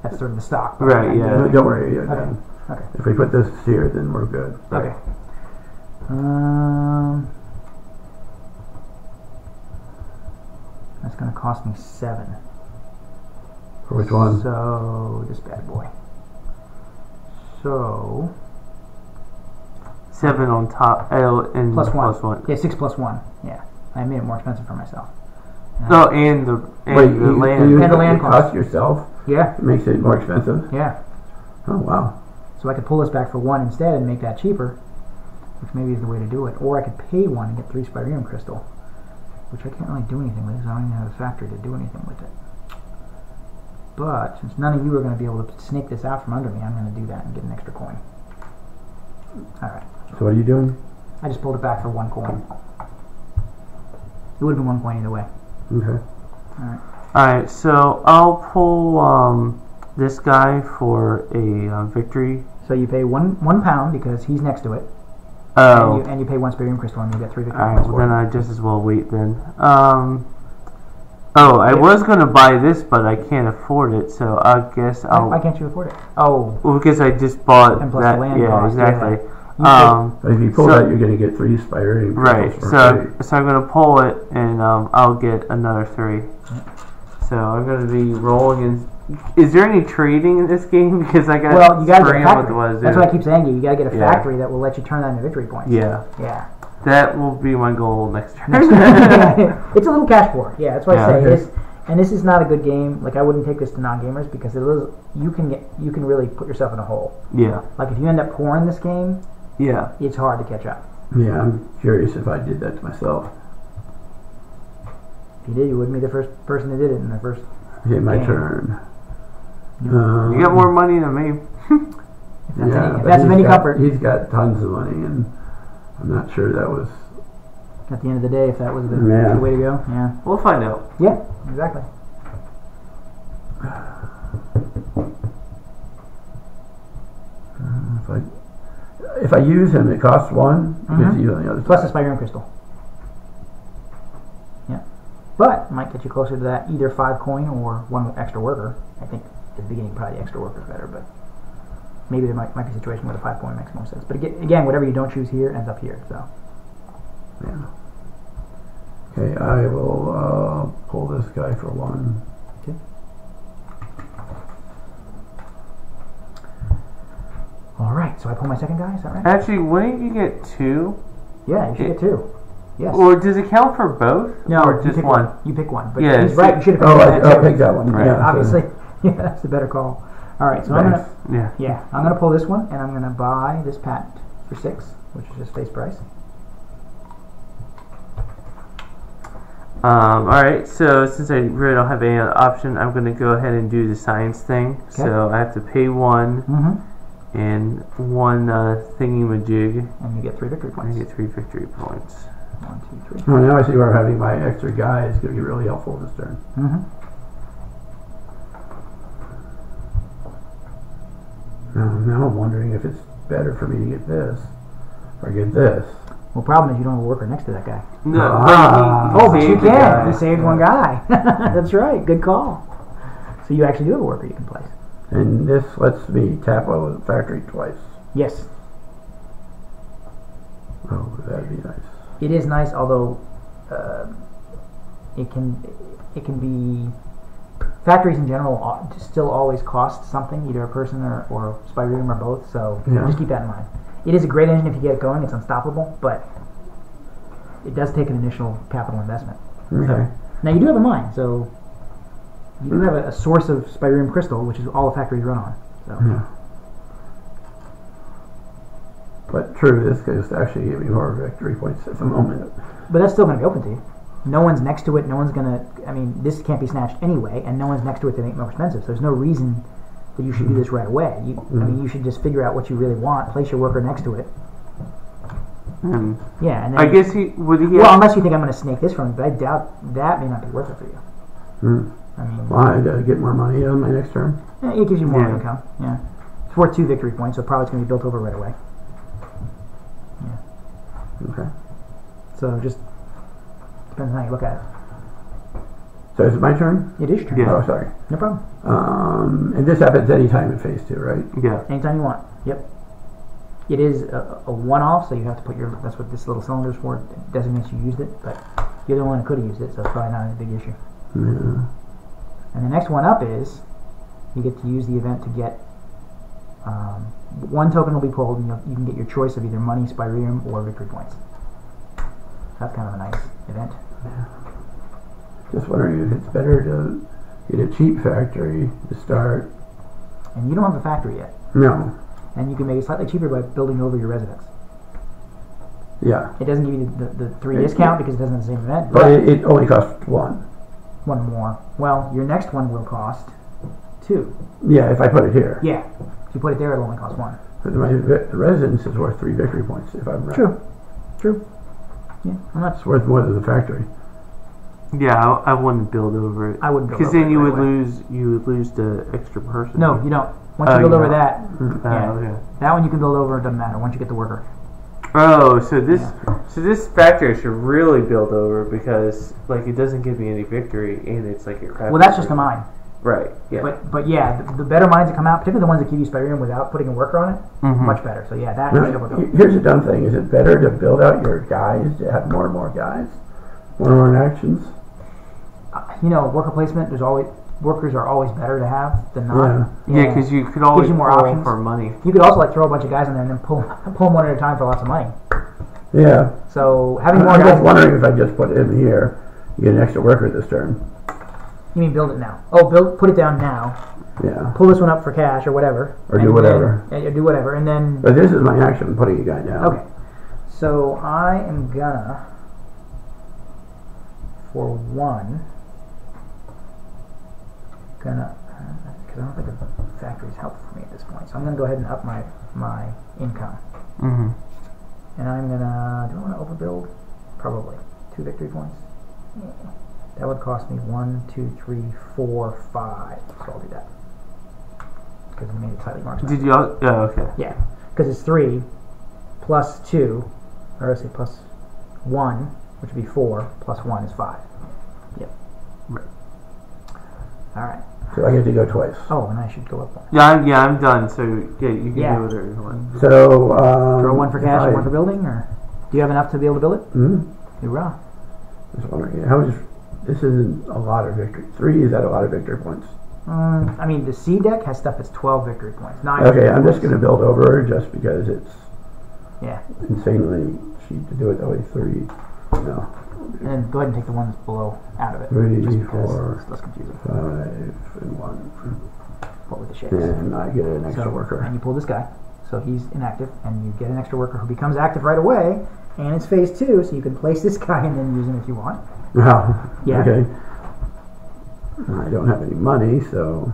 That's sort of the stock. Right. Yeah. No, don't worry. Okay. If we put this here, then we're good. Okay. That's going to cost me 7. For which one? So this bad boy. So 7 on top. And plus 1. Plus 1. Yeah, 6 plus 1. Yeah, I made it more expensive for myself. And the land. And the land cost yourself. Yeah. It makes it more expensive. Yeah. Oh wow. So I could pull this back for 1 instead and make that cheaper, which maybe is the way to do it. Or I could pay 1 and get 3 Spyrium crystal, which I can't really do anything with because I don't even have a factory to do anything with it. But since none of you are going to be able to snake this out from under me, I'm going to do that and get an extra coin. Alright. So what are you doing? I just pulled it back for 1 coin. It would have been 1 coin either way. Okay. Alright, so I'll pull this guy for a victory. So you pay one pound because he's next to it. Oh. And you pay 1 Spyrium crystal and you get 3 victory points. Alright, well then I just as well wait then. I was going to buy this, but I can't afford it, so I guess I'll... Why can't you afford it? Oh. Well, because I just bought and plus that. The land yeah, cost, exactly. Yeah. But if you pull that, you're going to get 3 Spyrium. Right, so I'm going to pull it, and I'll get another 3. So I'm going to be rolling in... Is there any trading in this game? Because I got... Well, you got to get a factory. That's what I keep saying to you. You got to get a factory that will let you turn that into victory points. Yeah. Yeah. That will be my goal next turn. It's a little cash poor. Yeah, that's what I say. And this is not a good game. Like I wouldn't take this to non-gamers because you can really put yourself in a hole. Yeah. Like if you end up pouring this game, it's hard to catch up. Yeah, I'm curious if I did that to myself. If you did, you wouldn't be the first person who did it in the first. Okay, my turn. You got more money than me. If that's any comfort. He's got tons of money, and I'm not sure that was. At the end of the day, if that was the way to go, yeah. We'll find out. Yeah, exactly. If I use him, it costs 1 because he's on the other plus side. the Spyrium crystal. Yeah, but it might get you closer to that either 5 coin or 1 extra worker. I think at the beginning probably the extra worker is better, but maybe there might be a situation where the 5 coin makes more sense. But again, whatever you don't choose here ends up here. So. Yeah. Okay, I will pull this guy for 1. Okay. All right, so I pull my second guy. Is that right? Actually, wouldn't you get 2? Yeah, you should get 2. Yes. Or does it count for both? No, or you just pick one? You pick one. But Yeah, he's right. You should have Oh, picked that I'll too. pick that one. Right. Yeah, Obviously. Yeah, that's the better call. All right, so I'm Thanks. gonna Yeah. I'm gonna pull this one, and I'm gonna buy this patent for 6, which is just face price. Alright, so since I really don't have any other option, I'm going to go ahead and do the science thing. Okay. So I have to pay 1 Mm-hmm. and 1 thingy-majig. And you get 3 victory I points. get 3 victory points. 1, 2, 3. Well, now I see where having my extra guy is going to be really helpful this turn. Mm-hmm. Now I'm wondering if it's better for me to get this or get this. Well, problem is you don't have a worker next to that guy. No, But you saved the can. guy. You saved one guy. That's right. Good call. So you actually do have a worker you can place. And this lets me tap out of the factory twice. Yes, Oh, that'd be nice. it is nice. Although it can be factories in general still always cost something, either a person or Spyrium or both. So Yeah. just keep that in mind. It is a great engine if you get it going. It's unstoppable, but it does take an initial capital investment. Okay. Now you do have a mine, so you do have a source of Spyrium crystal, which is all the factories run on. So. Yeah. But true, this could actually give me more victory points at the moment. But that's still going to be open to you. No one's next to it. No one's going to. I mean, this can't be snatched anyway, and no one's next to it to make it more expensive. So there's no reason that you should do this right away. I mean, you should just figure out what you really want, place your worker next to it. Yeah, and then I guess would he well, unless you think I'm going to snake this from, but I doubt that may not be worth it for you. I mean, Well, I gotta get more money on my next turn. yeah, it gives you more Yeah. income. Yeah, it's worth 2 victory points, so probably it's going to be built over right away. Okay. So just depends on how you look at it. So is it my turn? It is your turn. Yeah. Oh, sorry. No problem. And this happens anytime in phase 2, right? Yeah. Anytime you want. Yep. It is a one-off, so you have to put your. That's what this little cylinder is for. It designates you used it, but you're the one that could have used it, so it's probably not a big issue. Yeah. And the next one up is you get to use the event to get 1 token will be pulled, and you can get your choice of either money, Spyrium, or victory points. That's kind of a nice event. Just wondering if it's better to get a cheap factory to start. And you don't have a factory yet, No. and you can make it slightly cheaper by building over your residence. Yeah. It doesn't give you the 3 discount because it doesn't have the same event, But it only costs 1. 1 more. Well, your next one will cost 2. Yeah, if I put it here. Yeah. If you put it there, it'll only cost 1. But my residence is worth 3 victory points, if I'm right. True. Yeah, I'm not. It's worth more than the factory. Yeah, I wouldn't build over it. I wouldn't build because over then it you right would away. lose the extra person. No, you don't. Once Oh, you build you over don't? that, yeah, Okay. that one you can build over. It doesn't matter once you get the worker. Oh, so this factory I should really build over because like it doesn't give me any victory and it's like a crap. Well, that's just a mine. Right. Yeah. But yeah, the better mines that come out, particularly the ones that give you Spyrium without putting a worker on it, much better. So yeah, that you should be able to go. Here's a dumb thing. Is it better to build out your guys to have more and more guys? More and more actions? Worker placement. Workers are always better to have than not. Yeah, because you could always you more pull options. for money. You could also throw a bunch of guys in there and then pull them one at a time for lots of money. Yeah. So having more I'm guys. just wondering if I just put him here, you get an extra worker this turn. You mean build it now? Oh, put it down now. Yeah. Pull this one up for cash or whatever. Or do whatever. Or do whatever, and then. But this is my action, putting a guy down. Okay. So I am gonna, for 1, because I don't think a factory is helpful for me at this point. So I'm gonna go ahead and up my income, and I'm gonna. Do I want to overbuild? Probably 2 victory points. Yeah. That would cost me 1, 2, 3, 4, 5. So I'll do that because we made it slightly more expensive. Did you? Oh, okay. Yeah, because it's 3 plus 2, or let's say plus 1, which would be 4, plus 1 is 5. Yep. Right. All right. So I get to go twice. Oh, and I should go up 1. Yeah, I'm done. So yeah, you can do whatever you want. So Throw 1 for cash and 1 for building, or do you have enough to be able to build it? Hoorah. Just wondering how much. This isn't a lot of victory. 3 is at a lot of victory points. I mean, the C deck has stuff that's 12 victory points. 9 Okay, I'm just going to build over her just because it's Yeah. insanely cheap to do it that way. 3, no. And then go ahead and take the ones below out of it. 3, just because 4, it's less confusing. 5, and 1. What with the shapes. And I get an extra worker. And you pull this guy, so he's inactive, and you get an extra worker who becomes active right away, and it's phase 2, so you can place this guy and then use him if you want. Wow. Yeah. Okay. I don't have any money, so...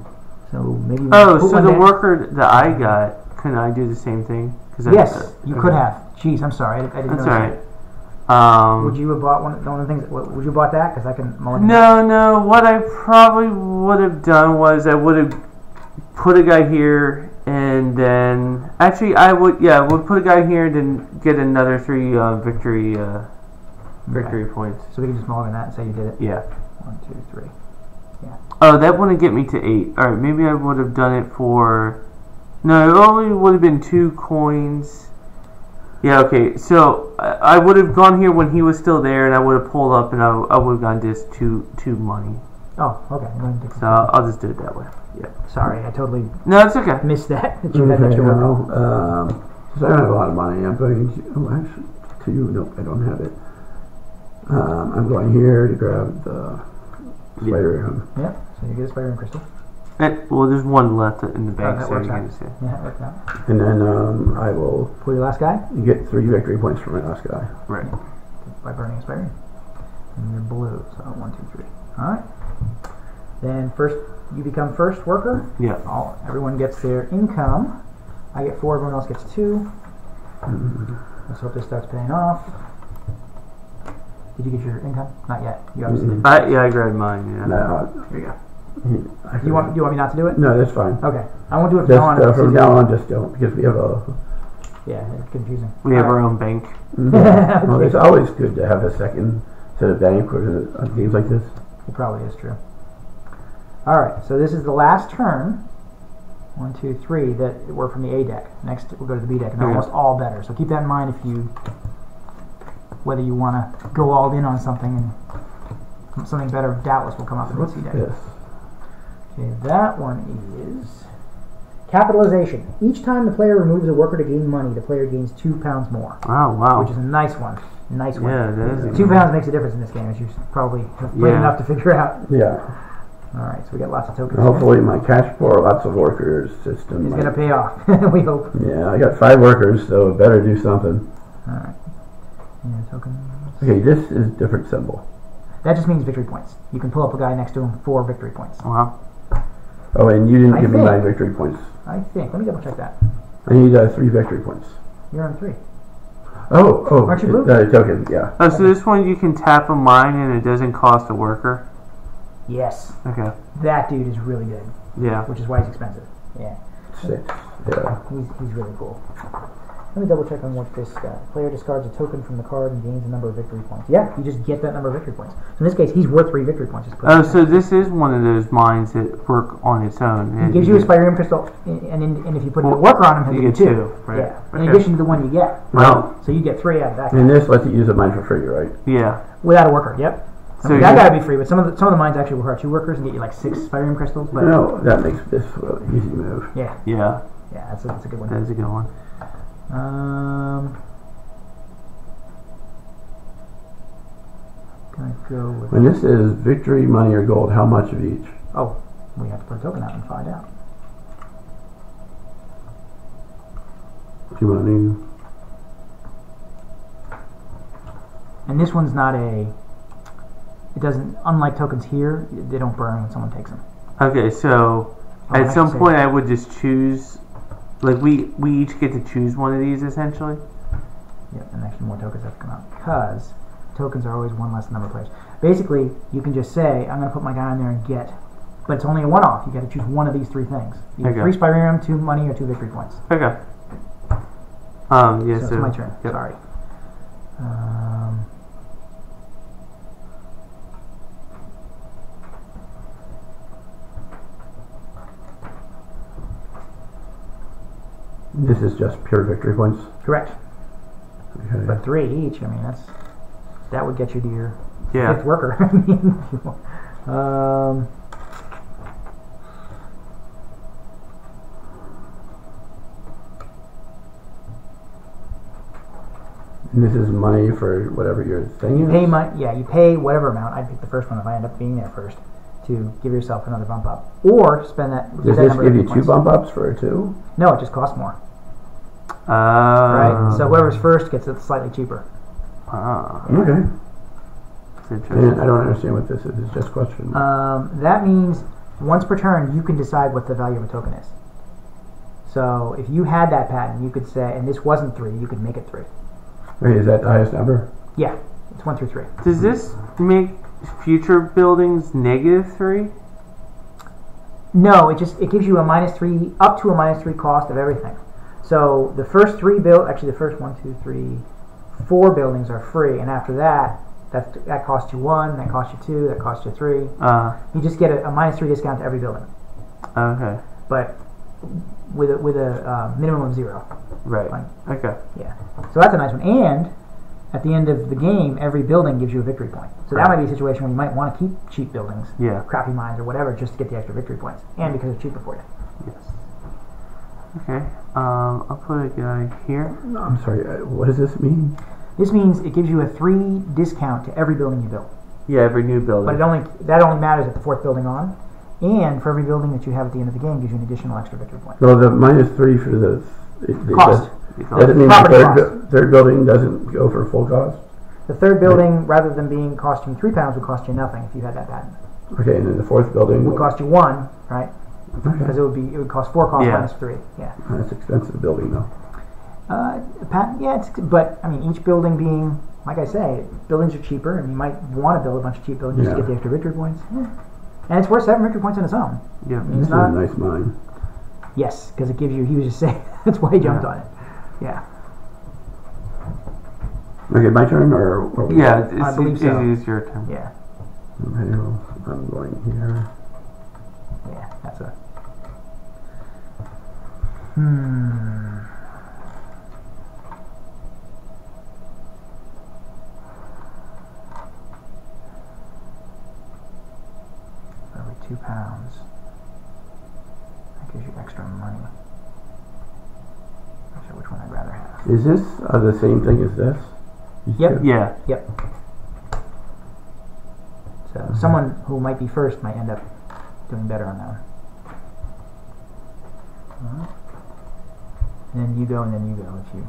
So maybe. Oh, so the worker that I got, can I do the same thing? Yes, you could have. Jeez, I'm sorry, I didn't know That's that. alright. Would you have bought one of the things? Would you have bought that? Because I can. No. What I probably would have done was I would have put a guy here, and then actually I would put a guy here, and then get another 3 victory points. So we can just mulligan that and say you did it. Yeah. 1, 2, 3. Yeah. Oh, that wouldn't get me to 8. All right, maybe I would have done it for. No, it only would have been 2 coins. Yeah, okay. So I would have gone here when he was still there, and I would have pulled up, and I would have gone just 2 money. Oh, okay. So I'll just do it that way. Yeah. Sorry, I totally No, it's okay. missed that. That you had extra work. Since I don't have a lot of money, I'm going to... Oh, actually, 2. Nope, I don't have it. I'm going here to grab the Spyrium. Yeah, so you get a Spyrium crystal. Well, there's 1 left in the bank, that so works you out. can see. Yeah, that worked out. And then I will Pull your last guy get 3 victory points for my last guy. Right. by burning a Spyrium. And you're blue, so 1, 2, 3. Alright. Then first, you become first worker. Yeah. Everyone gets their income. I get 4, everyone else gets 2. Let's hope this starts paying off. Did you get your income? Not yet. You obviously didn't. I grabbed mine, yeah. No, Here you go. Do you want me not to do it? No, that's fine. Okay. I won't do it from Just now on. from now on, just don't, because we have a... Yeah, it's confusing. We have our own bank. Well, it's always good to have a second set of bank on games like this. It probably is true. Alright, so this is the last turn. 1, 2, 3 that were from the A deck. Next we'll go to the B deck, and they're almost all better. So keep that in mind if you, whether you want to go all in on something, and something better doubtless will come up in the C deck. Yes. Okay, that one is capitalization. Each time the player removes a worker to gain money, the player gains £2 more. Oh, wow. Which is a nice one. Nice one. Yeah, that is a £2 makes a difference in this game, as you probably have played enough to figure out. Yeah. Alright, so we got lots of tokens. Hopefully my cash for lots of workers system It's going to pay off, we hope. Yeah, I got 5 workers, so better do something. Alright. Yeah, tokens. Okay, this is different symbol. That just means victory points. You can pull up a guy next to him for victory points. Wow. Oh, and you didn't I give me think- my victory points. I think. Let me double check that. I need 3 victory points. You're on 3. Oh, Aren't you blue? Token, yeah. Oh, so this one you can tap a mine and it doesn't cost a worker? Yes. Okay. That dude is really good, Yeah. which is why he's expensive. Yeah. 6, yeah. He's really cool. Let me double check on what this player discards a token from the card and gains a number of victory points. Yeah, you just get that number of victory points. So in this case, he's worth 3 victory points. Just Oh, so this is one of those mines that work on its own. He gives you a Spyrium crystal, and if you put a worker on him, he'll you give you get 2. right. Yeah. In Okay. addition to the one you get. Wow. So you get 3 out of that. And this lets you use a mine for free, right? Yeah. Without a worker. Yep. I So mean, that you- guy would be free, but some of the mines actually require 2 workers and get you like 6 Spyrium crystals. But No, that makes this an easy move. yeah, Yeah. that's a good one. That is a good one. Can I go with? When this is victory, money, or gold, how much of each? Oh, we have to put a token out and find out. 2 money. And this one's not a. It doesn't. Unlike tokens here, they don't burn when someone takes them. Okay, so Oh, I at have some to say point that. I would just choose, like we each get to choose one of these essentially. Yep, and actually more tokens have to come out because tokens are always one less than number of players. Basically, you can just say, I'm going to put my guy in there and get, but it's only a one-off. You got to choose one of these 3 things: either Okay. 3 Spyrium, 2 money, or 2 victory points. Okay. Yeah. So So, it's my turn. Yep. Sorry. This is just pure victory points. Correct. Okay. But 3 each. I mean, that would get you to your Yeah. 5th worker. I mean, if you want. And this is money for whatever your thing is? Pay money, yeah, you pay whatever amount. I'd pick the first one if I end up being there first to give yourself another bump up. Or spend that. Does this give you 2 bump ups for a 2? No, it just costs more. Right? So whoever's first gets it slightly cheaper. Okay. That's interesting. I don't understand what this is. It's just a question. That means once per turn, you can decide what the value of a token is. So if you had that patent, you could say, and this wasn't 3, you could make it 3. Wait, is that the highest number? Yeah, it's 1 through 3. Does this make future buildings -3? No, it gives you a -3 up to a -3 cost of everything. So the first 3 actually the first 1, 2, 3, 4 buildings are free, and after that costs you 1, that costs you 2, that costs you 3. You just get a -3 discount to every building. Okay. But with a minimum of 0. Right. Like, okay. Yeah. So that's a nice one. And at the end of the game, every building gives you a victory point. So that might be a situation where you might want to keep cheap buildings, crappy mines or whatever, just to get the extra victory points, and because it's cheaper for you. Yes. Okay. I'll put a guy here. No, I'm sorry. What does this mean? This means it gives you a 3 discount to every building you build. Yeah, every new building. But that only matters at the 4th building on. And for every building that you have at the end of the game, gives you an additional extra victory point. Well, the -3 for the cost. Doesn't mean Property the third building doesn't go for full cost? The 3rd building, rather than being costing £3, would cost you nothing if you had that patent. Okay, and then the 4th building would cost you 1, right? Because it would cost 4 cost minus 3. Yeah. That's expensive building though. Patent, yeah, but I mean, each building being, like I say, buildings are cheaper, and you might want to build a bunch of cheap buildings just to get the extra victory points. Yeah. And it's worth 7 victory points on its own. Yeah, I mean, this is a nice mine. Yes, because it gives you. He was just saying that's why he jumped on it. Yeah. Okay, my turn, or yeah, I believe so. It is your turn. Yeah. Okay, well, I'm going here. Yeah, that's a. Every £2. That gives you extra money. Not sure which one I'd rather have. Is this the same thing as this? Yep. Yeah. Yep. So someone who might be first might end up doing better on that one. And then you go, and then you go if you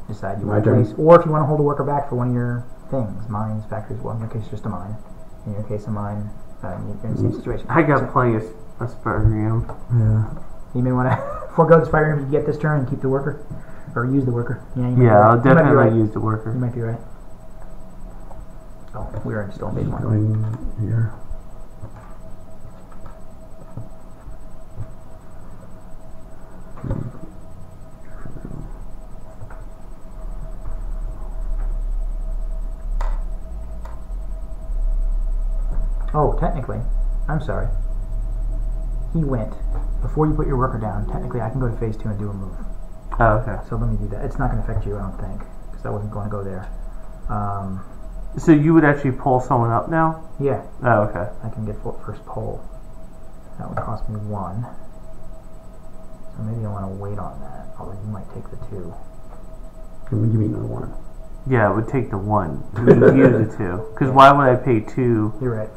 decide you want to place, or if you want to hold a worker back for one of your things, mines, factories. Well, in your case, just a mine. In your case, a mine. You're in the same situation. I got plenty of Spyrium. Yeah. You may want to forego the Spyrium to get this turn and keep the worker, or use the worker. Yeah, I'll definitely use the worker. You might be right. Oh, we are still made one. Going here. Oh, technically, I'm sorry. He went. Before you put your worker down, technically I can go to phase 2 and do a move. Oh, okay. So let me do that. It's not going to affect you, I don't think, because I wasn't going to go there. So you would actually pull someone up now? Yeah. Oh, okay. I can get first pull. That would cost me 1. So maybe I want to wait on that, although you might take the 2. Give me another 1. Yeah, it would take the 1. You the 2. Because why would I pay 2? You're right.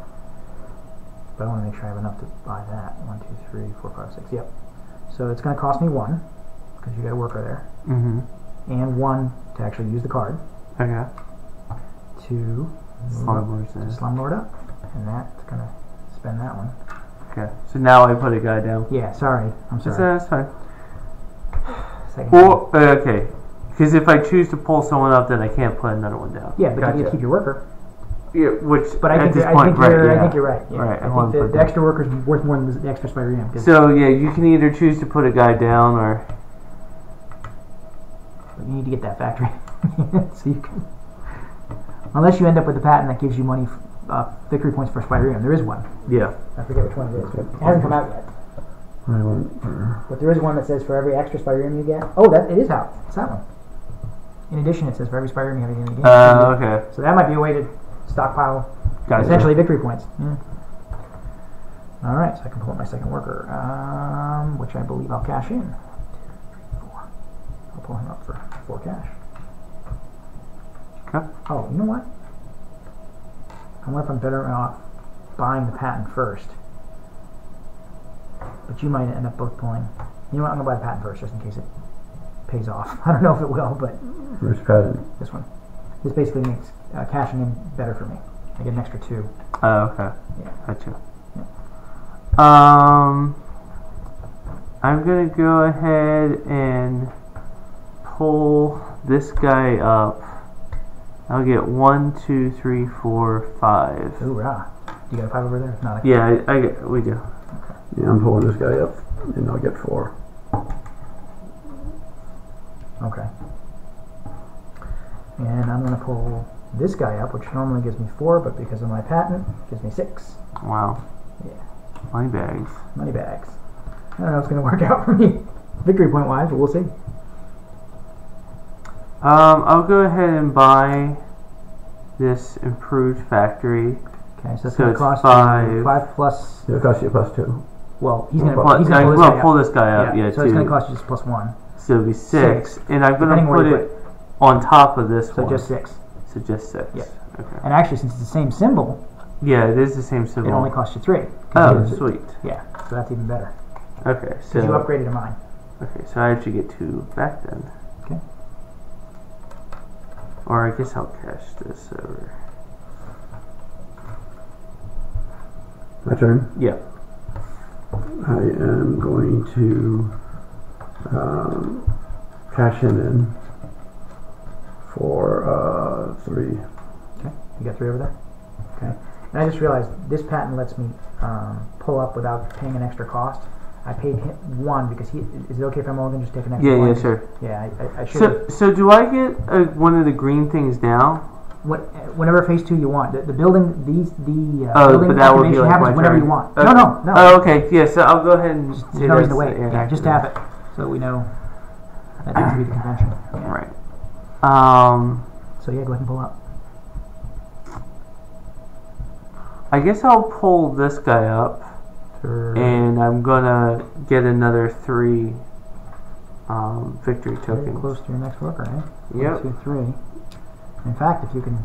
But I want to make sure I have enough to buy that. 1, 2, 3, 4, 5, 6. Yep. So it's going to cost me 1, because you got a worker there. Mm-hmm. And 1 to actually use the card. Okay. To slumlord up. And that's going to spend that one. Okay. So now I put a guy down. Yeah, sorry. I'm sorry. That's fine. Okay. Because if I choose to pull someone up, then I can't put another one down. Yeah, but you get to keep your worker. Yeah, which but I think, at this I point, think you're right, I think you're right. Yeah. Right. I think the extra worker is worth more than the extra Spyrium. So yeah, you can either choose to put a guy down, or you need to get that factory. So you can, unless you end up with a patent that gives you money, victory points for Spyrium. There is one. Yeah. I forget which one it is. It hasn't come out yet. But there is one that says for every extra Spyrium you get. Oh, it is out. It's that one. In addition, it says for every Spyrium you have in the game. Okay. So that might be a way to stockpile essentially victory points. Yeah. All right, so I can pull up my second worker, which I believe I'll cash in. 2, 3, 4. I'll pull him up for 4 cash. Okay. Oh, you know what? I wonder if I'm better off buying the patent first. But you might end up both pulling. You know what? I'm going to buy the patent first just in case it pays off. I don't know if it will, but... Which patent? This one. This basically makes cashing in better for me. I get an extra 2. Oh, okay. Yeah. Gotcha. Yeah. I'm going to go ahead and pull this guy up. I'll get 1, 2, 3, 4, 5. Hoorah. You got a 5 over there? If not, I can... Yeah, we do. Okay. Yeah, I'm pulling this guy up, and I'll get 4. Okay. And I'm going to pull this guy up, which normally gives me 4, but because of my patent, gives me 6. Wow. Yeah. Money bags. Money bags. I don't know if it's going to work out for me, victory point wise, but we'll see. I'll go ahead and buy this improved factory. Okay, so that's So going to it's cost 5. you 5 plus. It'll cost you +2. Well, he's going to Well, pull this guy up. This guy up. Yeah, so 2. it's going to cost you just +1. So it'll be 6. And I'm going Depending to where put you it on top of this So one. just 6. So just 6. Yeah. Okay. And actually, since it's the same symbol, Yeah, it is the same symbol. it only costs you 3. Oh, sweet. Yeah, so that's even better. Okay, so Because you upgraded to mine. okay, so I actually get 2 back then. Okay. Or I guess I'll cash this over. My turn? Yeah. I am going to cash him in for 3. Okay, you got 3 over there? Okay. And I just realized this patent lets me pull up without paying an extra cost. I paid him 1 because he... Is it okay if I'm only going to just take an extra 1? Yeah, sure. Yeah, I should... So do I get one of the green things now? Whenever phase 2 you want. The building... building but that would be like happens my whenever turn. you want. Okay. No. Oh, okay. Yeah, so I'll go ahead and There's say no reason to that's wait. Yeah, just tap it so we know that needs to be the convention. Yeah. Right. So yeah, go ahead and pull up. I guess I'll pull this guy up, and I'm gonna get another 3 victory Very tokens. close to your next worker, eh? Yep. 1, 2, 3. In fact, if you can,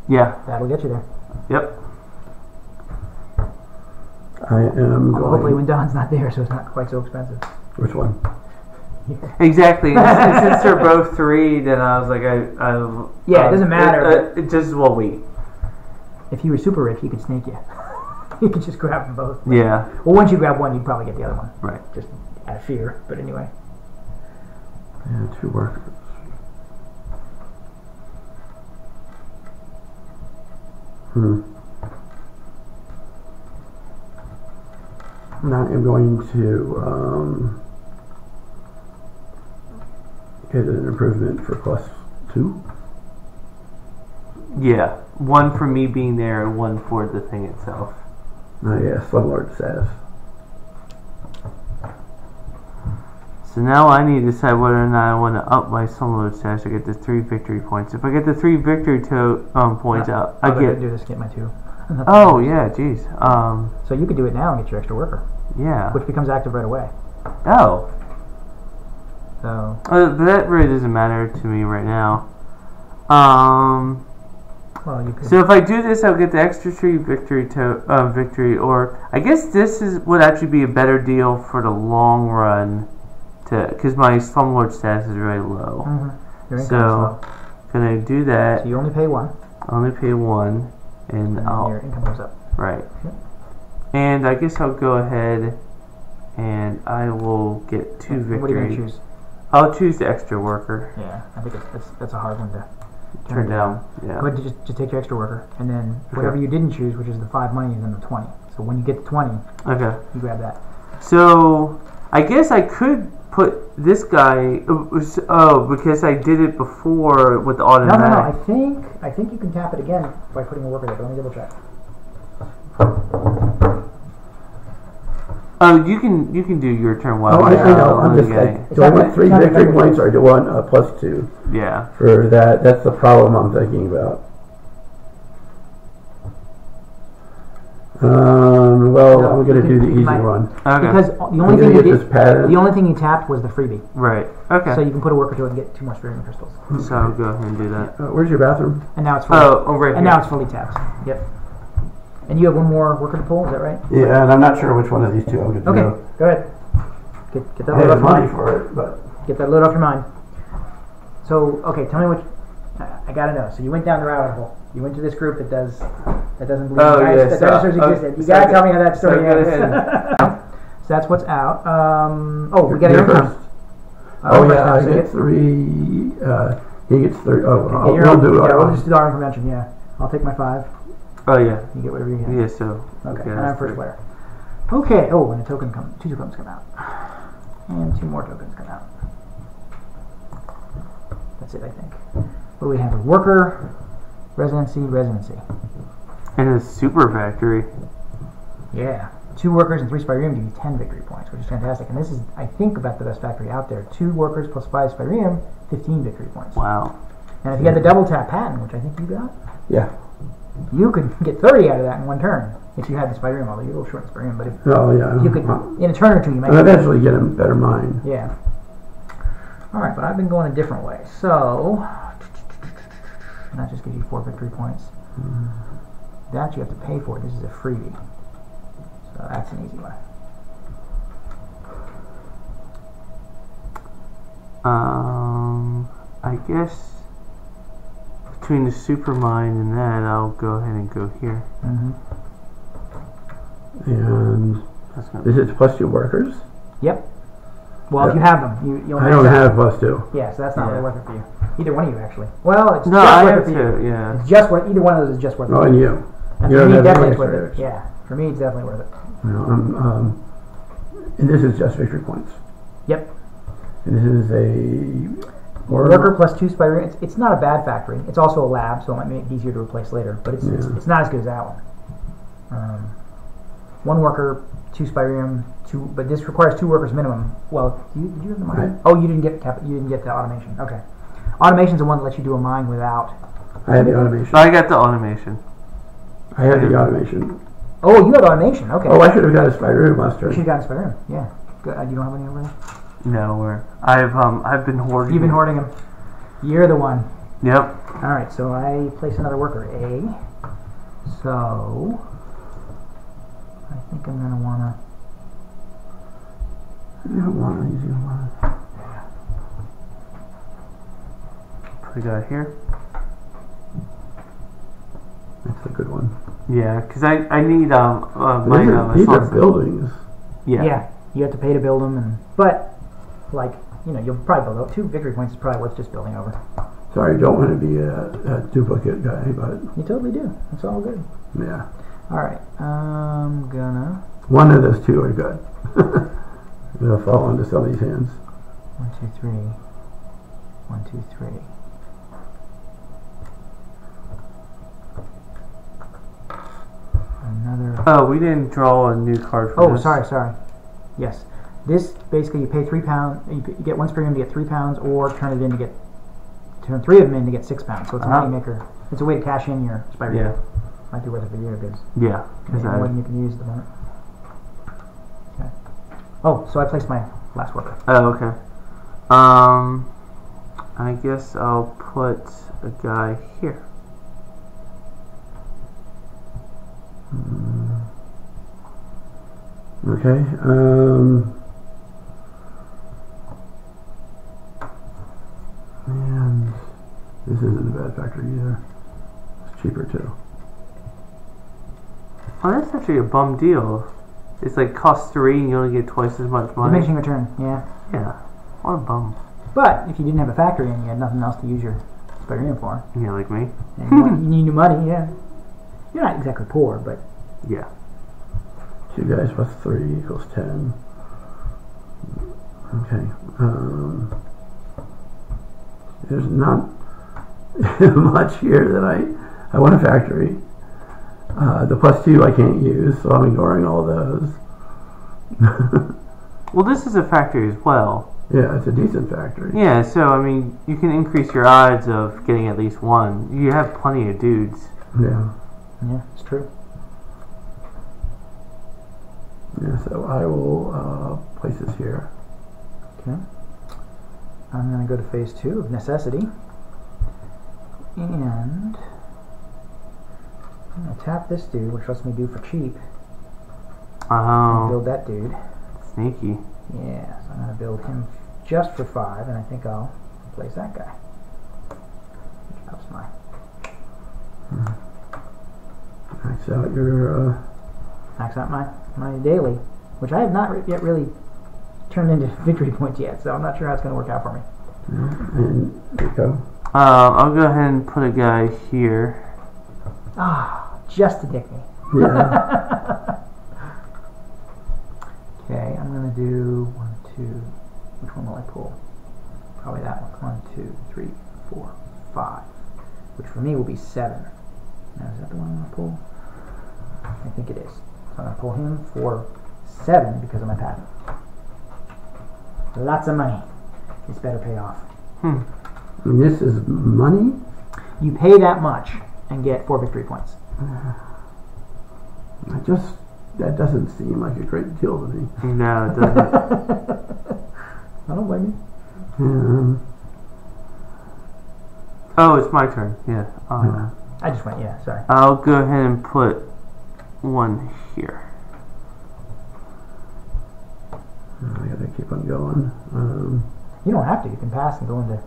Yeah. that'll get you there. Yep. I am Hopefully going... when Don's not there, so it's not quite so expensive. Which one? Exactly. And since they're both 3, then I was like, Yeah, it doesn't matter. It just will wait. If you were super rich, he could snake you. You could just grab them both. Yeah. Well, once you grab one, you'd probably get the other one. Right. Just out of fear, but anyway. Yeah, 2 workers. Now I'm going to get an improvement for +2. Yeah. 1 for me being there, and 1 for the thing itself. Yeah, Slumlord status. So now I need to decide whether or not I want to up my Slumlord status to get the 3 victory points. If I get the 3 victory points out, I I'll go ahead get. and do this. Get my 2. Oh yeah, jeez. So you could do it now and get your extra worker, Yeah. which becomes active right away. Oh. So But that really doesn't matter to me right now. well, you could. So if I do this, I'll get the extra 3 victory victory, or I guess this would actually be a better deal for the long run, because my Slumlord status is really low. Your income is So low. gonna do that. So you only pay 1, I only pay 1, and and I'll your income goes up. right. Yep. And I guess I'll go ahead and I will get 2 victory. What are you going to choose? I'll choose the extra worker. Yeah, I think that's a hard one to Turn down. Yeah. Go ahead and just take your extra worker, and then Okay. whatever you didn't choose, which is the 5 money, and then the 20. So when you get the 20, Okay. you grab that. So I guess I could put this guy. Because I did it before with the No, automatic. I think you can tap it again by putting a worker there. But let me double check. Oh, you can do your turn while Oh, I know. I'm just getting. like, do I want 3 victory points or do I want +2 Yeah. for that? That's the problem I'm thinking about. Well, I'm going to do the easy might- one. Okay. Because the I'm only going thing to you get this did, pattern. the only thing you tapped was the freebie. Right. Okay. So you can put a worker to it and get 2 more Spyrium crystals. So I'll go ahead and do that. Where's your bathroom? And now it's fully, Right and here. now it's fully tapped. Yep. And you have one more worker to pull. Is that right? Yeah, and I'm not sure which one of these two I'm going to Okay. do. Go ahead. Get that I load have off your money mind. for it, but Get that load off your mind. So okay, tell me what. I gotta know. So you went down the rabbit hole. You went to this group that doesn't believe Oh, that yeah, dinosaurs so- existed. You so gotta go- tell me how that story so go ends. ahead. So that's what's out. We got you're an income. first. Oh first yeah, time, I so get get- 3. He gets 3. Oh, Get your we'll own- do it. Yeah, we'll just do our convention. Yeah, I'll take my 5. Oh yeah. You get whatever you get. Yeah. So. Okay, okay, and that's I'm first good. player. Okay. Oh, and 2 tokens come out, and 2 more tokens come out. That's it, I think. What do we have? A worker, residency. And a super factory. Yeah. 2 workers and 3 Spyrium give you 10 victory points, which is fantastic. And this is, I think, about the best factory out there. 2 workers plus 5 Spyrium, 15 victory points. Wow. And if you had the double tap patent, which I think you got, Yeah. you could get 30 out of that in 1 turn if you had the Spyrium, although you're a little short in Spyrium. But if Oh yeah. you could, in a turn or 2, you might I'll eventually get a better mind. Yeah. Alright, but I've been going a different way. So, and that just gives you 4 victory points. That you have to pay for. This is a freebie. So that's an easy one. I guess between the super mine and that, I'll go ahead and go here. Mm-hmm. And That's gonna is it plus 2 workers? Yep. Well, if Yeah. you have them, you'll I don't have plus 2. Yeah, so that's not Yeah. really worth it for you. Either one of you, actually. Well, it's No, just I worth have it for you. to. Yeah. It's just worth. Either one of those is just worth it. Oh, and you. And You for don't me, have definitely any it's worth it. extra. Yeah, for me, it's definitely worth it. No, and this is just victory points. Yep. And this is a Worker plus 2 Spyrium. It's not a bad factory. It's also a lab, so it might make it easier to replace later. But it's Yeah. not as good as that one. 1 worker, 2 Spyrium, 2. But this requires 2 workers minimum. Well, did you have the mine? Right. Oh, you didn't get the automation. Okay. Automation's the one that lets you do a mine without. I have the automation. I got the automation. I have the automation. Oh, you have automation. Okay. Oh, I should have got a Spyrium last You should turn. have gotten Spyrium. Yeah. Good. You don't have any over there? No, where I've been hoarding. You've been hoarding them. You're the one. Yep. Alright, so I place another worker, A. So, I think I'm going to want to... You don't want these. You don't want Put a guy here. That's a good one. Yeah, because I need These are my buildings. yeah. You have to pay to build them, but, like, you'll probably build 2 victory points is probably worth just building over. Sorry, don't want to be a duplicate guy, but You totally do. It's all good. yeah. Alright, I'm gonna... One of those 2 are good. They'll fall into somebody's hands. 1, 2, 3. 1, 2, 3. Another... Oh, we didn't draw a new card for Oh, this. sorry. Yes. This, basically, you pay £3. You get 1 Spyrium to get £3, or turn 3 of them in to get £6. So it's a money maker. It's a way to cash in your Spyrium. Yeah. Might be worth it for you because Yeah. more than you can use at the moment. Okay. Oh, so I placed my last worker. Oh, okay. I guess I'll put a guy here. Okay. And this isn't a bad factory either. It's cheaper too. Oh, that's actually a bum deal. It's like cost 3 and you only get twice as much money. Diminishing return, yeah. Yeah. What a bum. But if you didn't have a factory and you had nothing else to use your Spyrium for, Yeah, like me. and you need new money, yeah. You're not exactly poor, but Yeah. 2 guys plus 3 equals 10. Okay. There's not much here that I want a factory. The plus 2 I can't use, so I'm ignoring all those. Well, this is a factory as well. Yeah, it's a decent factory. Yeah, so, I mean, you can increase your odds of getting at least 1. You have plenty of dudes. Yeah. yeah, it's true. Yeah, so I will place this here. Okay. I'm going to go to phase 2 of necessity. And I'm going to tap this dude, which lets me do for cheap. And build that dude. Sneaky. Yeah, so I'm going to build him just for 5, and I think I'll place that guy. That's my... Max out your... Max out my daily, which I have not yet really turned into victory points yet, so I'm not sure how it's going to work out for me. And there you go. I'll go ahead and put a guy here. Ah, just to dick me. Yeah. Okay, I'm going to do 1, 2. Which one will I pull? Probably that one. 1, 2, 3, 4, 5. Which for me will be 7. Now, is that the one I'm going to pull? I think it is. So I'm going to pull him for 7 because of my patent. Lots of money. This better pay off. And this is money? You pay that much and get 4 victory points. That doesn't seem like a great deal to me. No, it doesn't. I don't blame you. Oh, it's my turn. Yeah. I just went, yeah, sorry. I'll go ahead and put 1 here. I gotta keep on going. You don't have to. You can pass and go into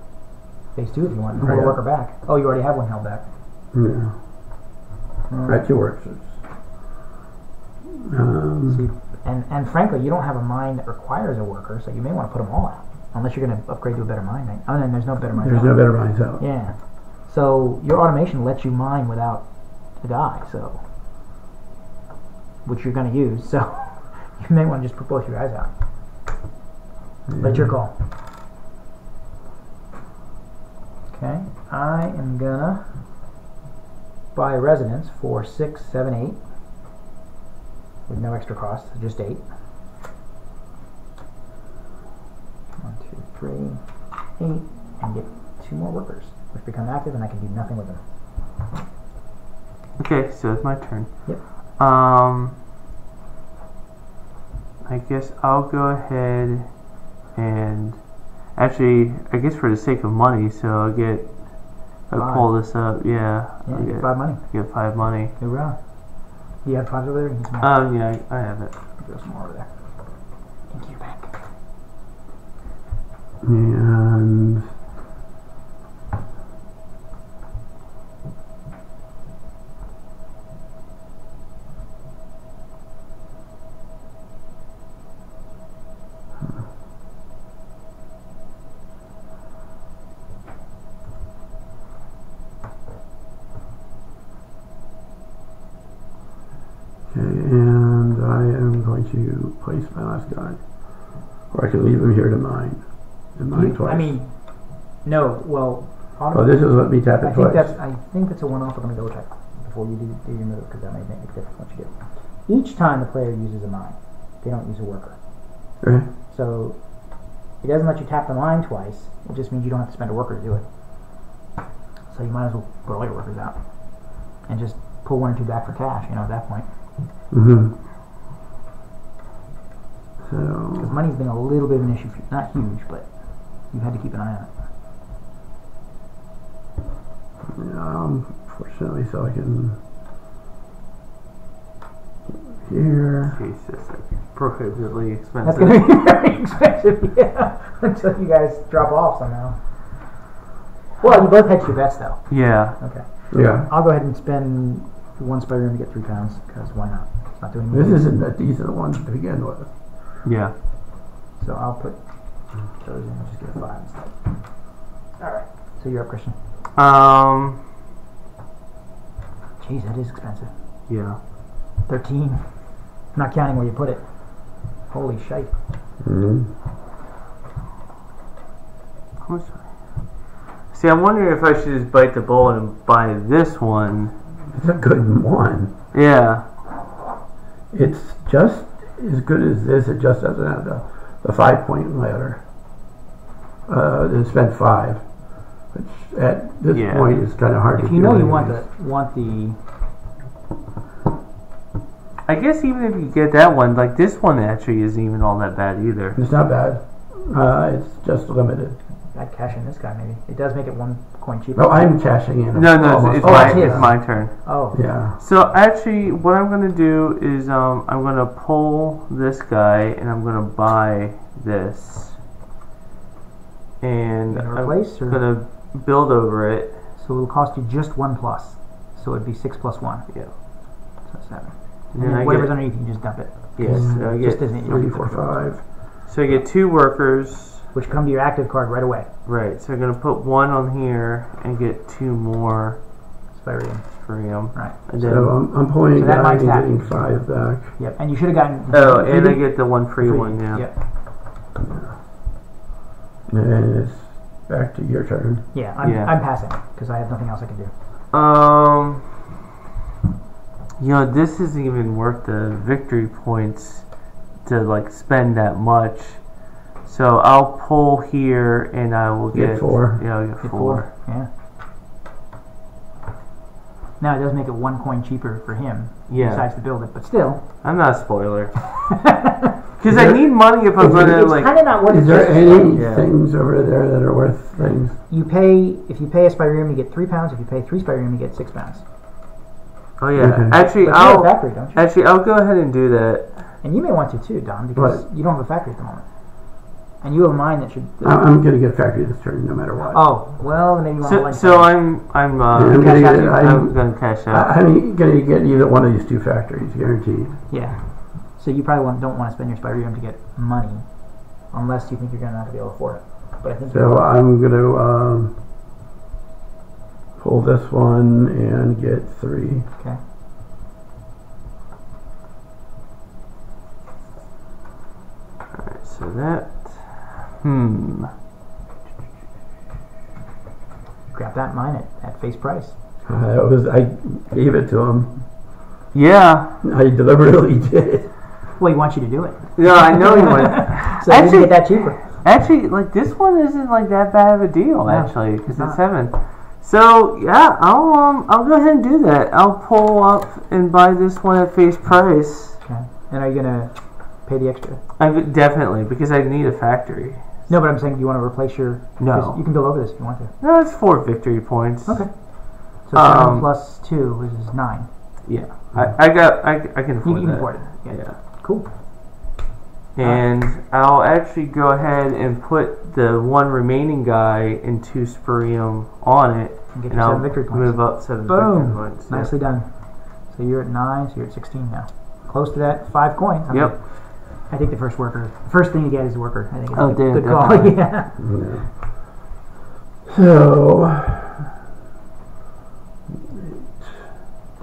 phase 2 if you want. And pull Right. a worker back. Oh, you already have one held back. Yeah. Right, 2 works. See, and frankly, you don't have a mine that requires a worker, so you may want to put them all out. Unless you're going to upgrade to a better mine. Right? Oh, and there's no better mine. There's no better mines out. Yeah. So your automation lets you mine without a die, so which you're going to use. So you may want to just put both your guys out. Yeah. But your call. Okay, I am gonna buy a residence for 6, 7, 8 with no extra cost, just 8. 1, 2, 3, 8, and get 2 more workers, which become active, and I can do nothing with them. Okay, so it's my turn. Yep. I guess I'll go ahead and actually, I guess for the sake of money, so I'll pull this up. Yeah. Yeah, you get 5 money. Get 5 money. Hoorah. Do you have 5 over there? You need some more. Yeah, I have it. Throw some more over there. Into your bank. And and I am going to place my last guy. Or I can leave him here to mine. And mine twice. I mean, no, well... Oh, this is let me tap it twice. I think that's a one-off, but let me double check before you do your move, because that may make a difference what you do. Each time the player uses a mine, they don't use a worker. Okay. So, it doesn't let you tap the mine twice, it just means you don't have to spend a worker to do it. So you might as well put all your workers out. And just pull 1 or 2 back for cash, at that point. Because So money's been a little bit of an issue for you. Not huge, but you've had to keep an eye on it. fortunately, so I can here. Jesus, that's prohibitively expensive. That's going to be very expensive, yeah, until you guys drop off somehow. Well, you both hedged your bets, though. Yeah. Okay. Yeah. I'll go ahead and spend 1 Spyrium to get 3 pounds, because why not? It's not doing This anything. isn't a decent one to begin with. Yeah. So I'll put those in and just get a 5 instead. Alright. So you're up, Christian. Jeez, that is expensive. Yeah. 13. Not counting where you put it. Holy shite. How much? See, I'm wondering if I should just bite the bullet and buy this one. It's a good one. Yeah. It's just as good as this. It just doesn't have the 5-point ladder. To spend 5, which at this point is kind of hard to do. If you know you want the I guess even if you get that one, like this one actually isn't even all that bad either. It's not bad. It's just limited. I'd cash in this guy maybe. It does make it 1 coin cheaper. No, I'm cashing in. No, almost it's my turn. Oh. Yeah. So actually, what I'm gonna do is I'm gonna pull this guy and I'm gonna buy this, and I'm gonna build over it. So it'll cost you just 1 plus. So it'd be 6 plus 1. Yeah. So 7. And And then whatever's underneath, you can just dump it. Yes. So I Just get isn't 3, 4, 5. So I get 2 workers. Which come to your active card right away. Right. So I'm gonna put 1 on here and get 2 more Spyrium. Right. And then, So I'm pulling So a that guy and mine's getting 5 back. Yep. And you should have gotten. oh, and I get the 1 free one. Yeah. Yep. And it's back to your turn. Yeah. I'm passing because I have nothing else I can do. This isn't even worth the victory points to like spend that much. So I'll pull here and I will get 4. Yeah, I'll get 4. Yeah. Now it does make it 1 coin cheaper for him. Yeah. Decides to build it, but still. I'm not a spoiler. Because I need money if I'm gonna It's kind of not worth it. Is there any things over there that are worth things? You pay if you pay a Spyrium, you get 3 pounds. If you pay 3 Spyrium, you get 6 pounds. Oh yeah. Okay. Actually, But you have a factory, don't you? Actually, I'll go ahead and do that. And you may want to too, Don, because you don't have a factory at the moment. And you have a mine that should. I'm going to get a factory this turn, no matter what. Oh well, maybe you want to. So I'm gonna cash out. I'm going to get either one of these 2 factories, guaranteed. Yeah. So you probably don't want to spend your Spyrium to get money, unless you think you're not going to be able to afford it. But I think. So I'm going to pull this one and get 3. Okay. Alright, so that. Grab that mine at face price. I gave it to him. Yeah. I deliberately did. Well, he wants you to do it. Yeah, I know you would. So you can get that cheaper. Actually, like this one isn't like that bad of a deal. Actually, because it's 7. So yeah, I'll go ahead and do that. I'll pull up and buy this one at face price. Okay. And are you gonna pay the extra? Definitely, because I need a factory. No, but I'm saying, do you want to replace your? No. You can build over this if you want to. No, it's 4 victory points. Okay. So 7 plus 2 is 9. Yeah, I can afford You can that. afford it. Yeah. Cool. And I'll actually go ahead and put the 1 remaining guy into Spyrium on it, And get and your I'll 7 victory points. move up 7 victory Boom. points. Nicely done. So you're at 9. So you're at 16 now. Close to that 5 coins. Yep. I think the first thing you get is a worker. I think it's a damn, good call. definitely. Yeah. So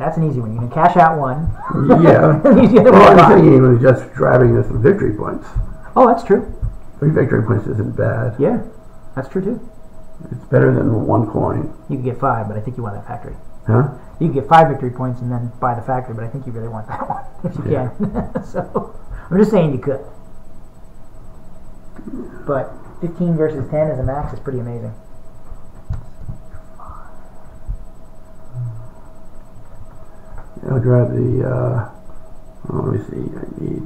That's an easy one. You can cash out 1. yeah. Use the other Well, one. I'm thinking he was just grabbing us some victory points. Oh, that's true. 3 victory points isn't bad. Yeah, that's true too. It's better than 1 coin. You could get 5, but I think you want that factory. Huh? You can get 5 victory points and then buy the factory, but I think you really want that one if you Yeah. can. So I'm just saying you could. But 15 versus 10 as a max is pretty amazing. I'll grab the, let me see, I need,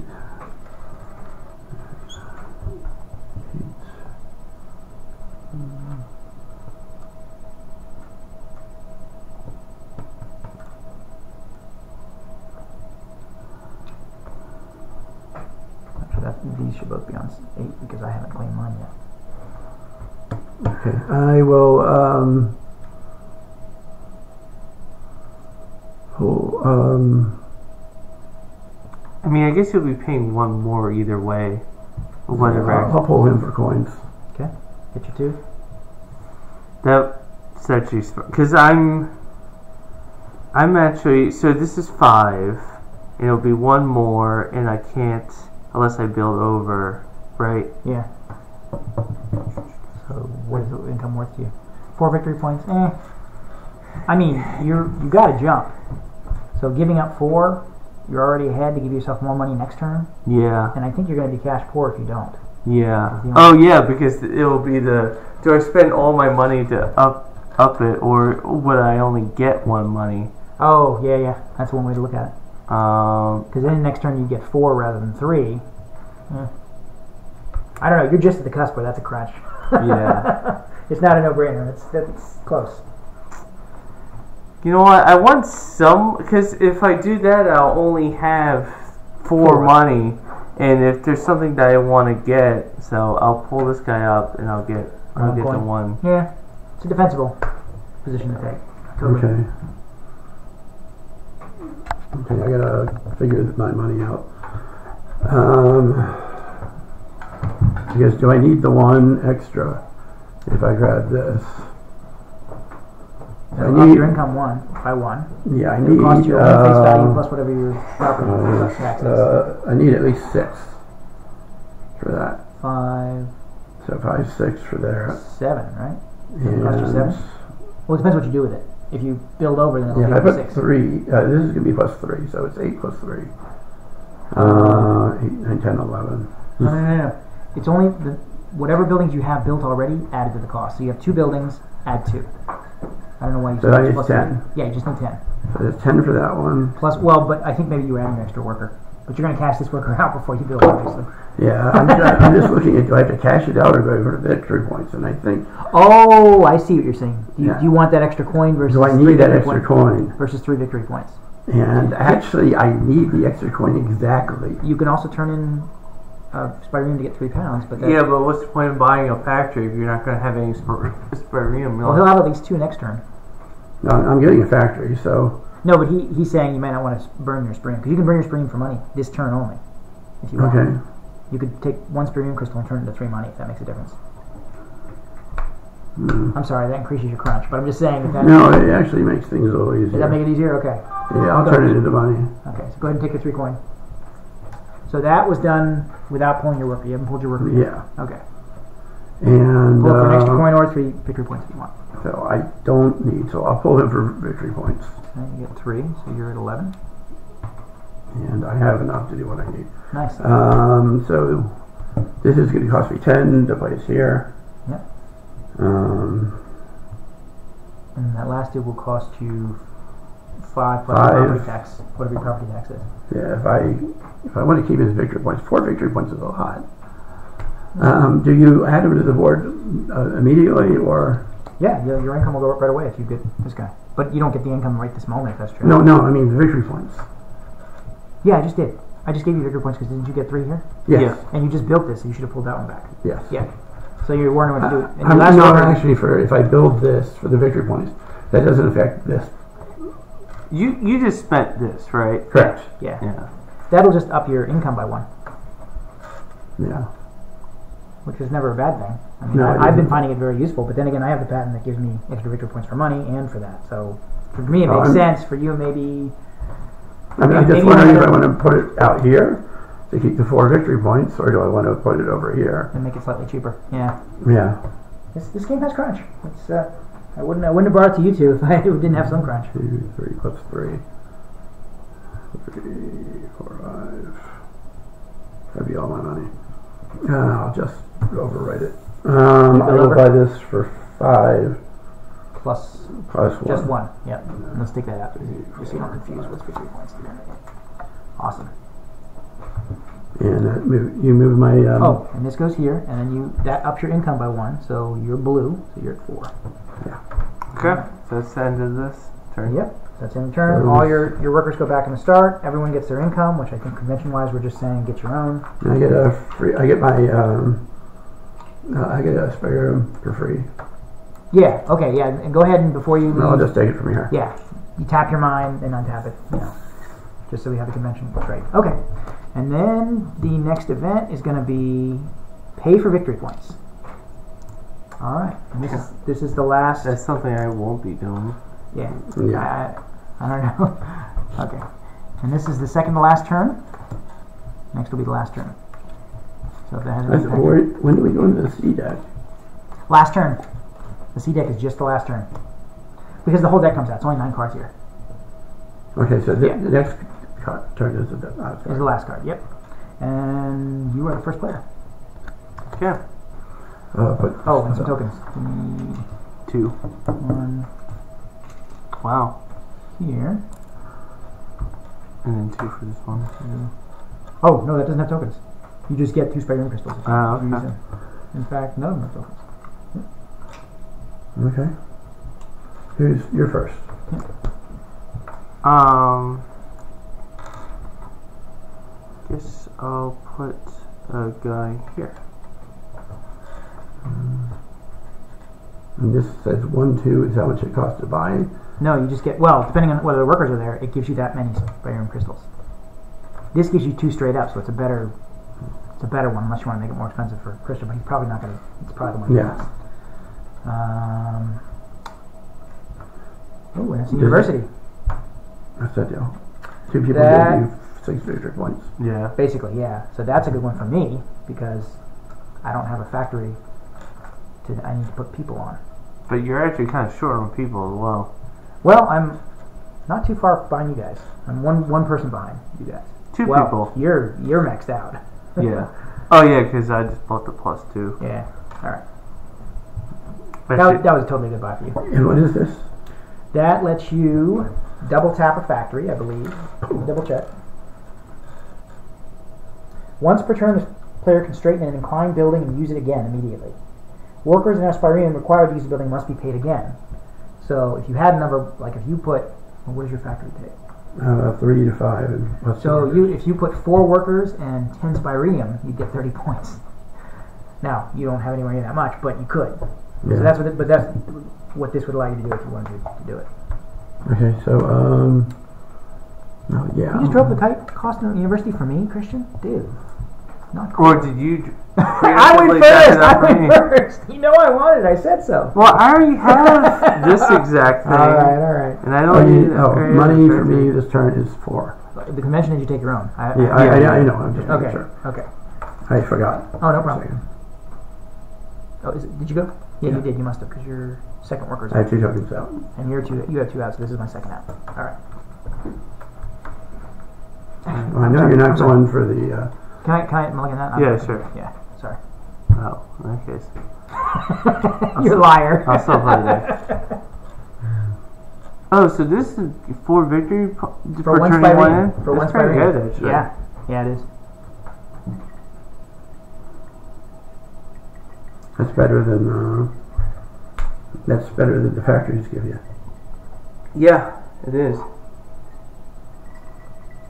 Actually, these should both be on 8 because I haven't claimed mine yet. okay, I will, I mean, I guess you'll be paying 1 more either way, or whatever. I'll pull him for coins. Okay, get your 2. That's actually because I'm actually, so this is 5, and it'll be 1 more, and I can't unless I build over, right? Yeah. So what is the income worth to you? 4 victory points? I mean, you got to jump. So giving up 4, you're already ahead to give yourself more money next turn. Yeah. And I think you're going to be cash poor if you don't. Yeah. Oh yeah, because it will be the, do I spend all my money to up it, or would I only get 1 money? Oh yeah, that's one way to look at it. Because then next turn you get 4 rather than 3. I don't know. You're just at the cusp where that's a crunch. Yeah. It's not a no-brainer. That's close. You know what? I want some, because if I do that, I'll only have 4 money, and if there's something that I want to get, so I'll pull this guy up and I'll get the 1. Yeah, it's a defensible position to take. Totally. Okay. Okay, I gotta figure my money out. Because do I need the 1 extra if I grab this? It'll up your income by 1. Yeah, I It'll need. cost you a face value plus whatever your property tax is. I need at least 6 for that. 5. So 5, 6 for there. 7, right? And Cost you 7? Well, it depends what you do with it. If you build over, then it'll yeah, be if I put 6. 3. This is gonna be plus 3, so it's 8 plus 3. 8, 9, 10, 11. No. It's only whatever buildings you have built already added to the cost. So you have 2 buildings, add 2. I don't know why you So I need plus 10. Yeah, you just need 10. So there's 10 for that one. Plus, well, but I think maybe you were adding an extra worker. But you're going to cash this worker out before you build, obviously. Yeah, I'm just looking at, do I have to cash it out or do I put the victory points? And I think, Oh, I see what you're saying. Do Yeah. you want that extra coin versus do I 3 need that victory extra point- coin? versus 3 victory points? And actually, I need the extra coin exactly. You can also turn in Spyrium to get 3 pounds, but Yeah, but what's the point of buying a factory if you're not going to have any Spyrium? well, he'll have at least 2 next turn. No, I'm getting a factory, so No, but he's saying you might not want to burn your Spyrium because you can burn your Spyrium for money this turn only, if you want. okay. You could take 1 Spyrium crystal and turn it into 3 money if that makes a difference. I'm sorry, that increases your crunch, but I'm just saying if that. No, it actually makes things a little easier. Does that make it easier? Okay. Yeah, I'll turn it into money. Okay, so go ahead and take your 3 coin. So that was done without pulling your worker. You haven't pulled your worker yet. Yeah. Okay. And Pull up for an extra coin or 3 victory points if you want. so I don't need, so I'll pull him for victory points. And you get 3, so you're at 11. And I have enough to do what I need. Nice. So this is going to cost me 10 to place here. Yep. Um, And that last deal will cost you 5 plus 5. your property tax, whatever your property tax is. yeah, if I want to keep his victory points, 4 victory points is a lot. Do you add him to the board immediately, or? Yeah, your income will go up right away if you get this guy. But you don't get the income right this moment, if that's true. No, I mean the victory points. Yeah, I just did. I just gave you victory points because didn't you get 3 here? Yes. Yeah. And you just built this, so you should have pulled that one back. Yes. Yeah. So you're wondering what to do. And your I'm last not order- actually for if I build this for the victory points, that doesn't affect this. You just spent this, right? Correct. Yeah. Yeah. That'll just up your income by 1, Yeah. which is never a bad thing. I mean, No, it I've been isn't. finding it very useful, but then again, I have the patent that gives me extra victory points for money and for that. So for me, it Oh, makes I'm- sense. For you, maybe. I mean, I'm Maybe just wondering you if I wanna- want to put it out here to keep the 4 victory points, or do I want to put it over here? And make it slightly cheaper. Yeah. Yeah. This game has crunch. It's I wouldn't have brought it to you two if I didn't have some crunch. 2, 3 plus 3. 3, 4, 5. That'd be all my money. I'll just overwrite it. I will over? buy this for 5 Plus plus 1. just 1. Yep. And let's take that out just so you don't confuse what's victory points. Awesome. And that you move my. Oh, and this goes here, and then that ups your income by 1, so you're blue, so you're at 4. Okay. So that's the end of this turn. Yep. That's in turn. All your workers go back in the start. Everyone gets their income, which I think convention-wise we're just saying get your own. And I get a free. I get my. I get a Spyrium for free. Yeah. Okay. Yeah. And go ahead and before you leave. No, I'll just take it from here. Yeah. You tap your mine and untap it. Just so we have the convention straight. Okay. And then the next event is going to be pay for victory points. All right. And this is the last. That's something I won't be doing. Yeah. Yeah. I don't know. Okay. And this is the second to last turn. Next will be the last turn. So if that hasn't been affected. When do we go into the C deck? Last turn. The C deck is just the last turn. Because the whole deck comes out. It's only 9 cards here. Okay, so the Yeah. next turn is the last Is the last card. Yep. And you are the first player. Yeah. Oh, and some tokens. 2. 1 Wow. here. And then 2 for this one. Oh, no, that doesn't have tokens. You just get 2 Spyrium crystals. Oh, okay. Use them. In fact, none of them have tokens. Okay. Who's your first? Guess I'll put a guy here. And this says 1, 2 is how much it costs to buy. No, you just get, well, depending on whether the workers are there, it gives you that many Spyrium crystals. This gives you 2 straight up, so it's a better one, unless you want to make it more expensive for Christian, but he's probably not going to, it's probably the one he wants. Oh, and it's a university. That's that deal. 2 people give you 6 victory points. Yeah. Basically, yeah. So that's a good one for me, because I don't have a factory I need to put people on. But you're actually kind of short on people as well. Well, I'm not too far behind you guys. I'm one person behind you guys. 2 people. You're maxed out. Yeah. Oh yeah, because I just bought the +2. Yeah. All right. But That was a totally good buy for you. And what is this? That lets you double tap a factory, I believe. Double check. Once per turn, the player can straighten an inclined building and use it again immediately. Workers in our Spyrium required to use the building must be paid again. So if you had a number, like if you put, well, what does your factory take? 3 to 5. And so if you put 4 workers and 10 Spyrium, you'd get 30 points. Now, you don't have anywhere near that much, but you could. Yeah. So that's what this would allow you to do if you wanted to do it. Okay, so, no, yeah. You just drove the kite cost of the university for me, Christian? Dude. Not cool. Or did you? I went first. You know I wanted. I said so. Well, I already have this exact thing. All right. And I don't need money for me this turn is 4. The convention is you take your own. I know. I'm just making sure. Okay. I forgot. Oh, no problem. Oh, did you go? Yeah, you did. You must have, because your second worker's I have 2 tokens out. And you have 2 out, so this is my second out. All right. Well, I know you're not going for the... Can I mulligan that? Yeah, sure. Yeah, sorry. Oh, in that case. You're a liar. I'll still play that. Oh, so this is 4 victory for one turning 1 in? For That's one pretty Spyrium. good, actually. Yeah, it is. That's better than the factories give you. Yeah, it is.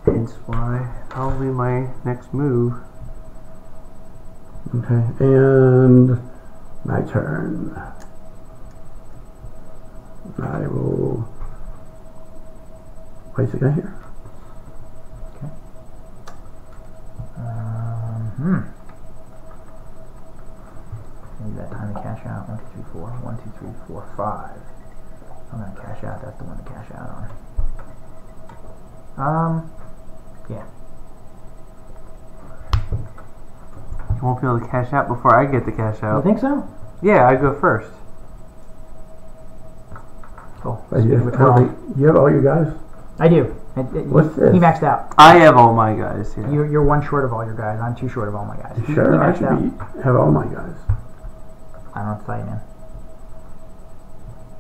Hence why probably my next move. Okay, and my turn. I will place a guy here. Okay. Maybe that time to cash out. 1, 2, 3, 4. 1, 2, 3, 4, 5. I'm gonna cash out. That's the one to cash out on. Yeah. You won't be able to cash out before I get the cash out. You think so? Yeah, I go first. Cool. You have all your guys? I do. What's this? He maxed out. I have all my guys. Yeah. You're 1 short of all your guys. I'm 2 short of all my guys. Sure, he I maxed out. should have all my guys. I don't know what to tell you, man.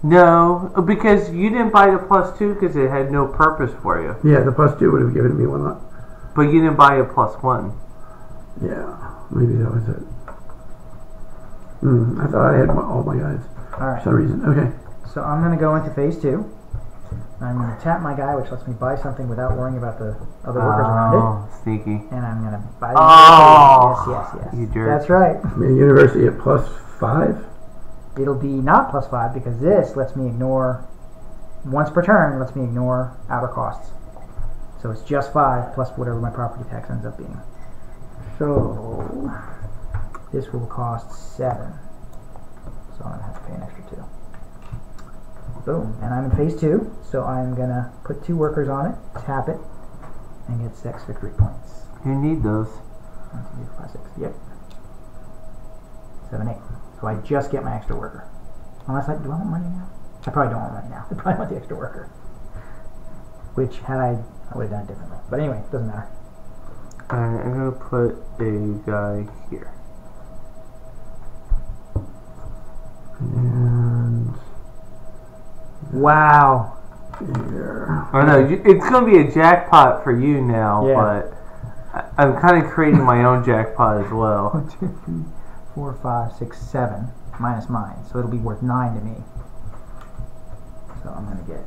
No, because you didn't buy the +2 because it had no purpose for you. Yeah, the +2 would have given me 1 up. But you didn't buy a +1. Yeah, maybe that was it. I thought I had all my guys. All right. For some reason. Okay. So I'm going to go into phase 2. I'm going to tap my guy, which lets me buy something without worrying about the other workers around it. Oh, sneaky. And I'm going to buy the Yes. You jerk. That's right. University at +5? It'll be not +5 because this lets me ignore, once per turn, lets me ignore outer costs. So it's just 5 plus whatever my property tax ends up being. So this will cost 7. So I'm going to have to pay an extra 2. Boom. And I'm in phase 2, so I'm going to put 2 workers on it, tap it, and get 6 victory points. You need those. 1, 2, 3, 4, 5, 6. Yep. 7, 8. So I just get my extra worker. Unless do I want money now? I probably don't want money now. I probably want the extra worker. Which, I would have done it differently. But anyway, it doesn't matter. Alright, I'm going to put a guy here. And... Wow. Here. Or no, it's going to be a jackpot for you now, Yeah. but I'm kind of creating my own jackpot as well. 1, 2, 3, 4, 5, 6, 7 minus mine, so it'll be worth 9 to me. So I'm going to get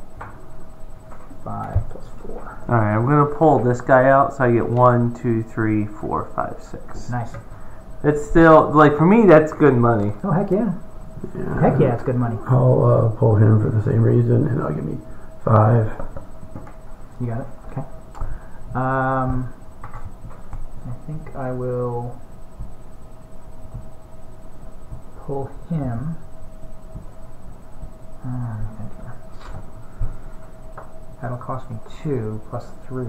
5 plus 4. Alright, I'm going to pull this guy out, so I get 1, 2, 3, 4, 5, 6. Nice. It's still, like, for me, that's good money. Oh, heck yeah. Yeah. Heck yeah, it's good money. I'll pull him for the same reason, and I'll give me 5. You got it? Okay. I think I will pull him. That'll cost me 2 plus 3.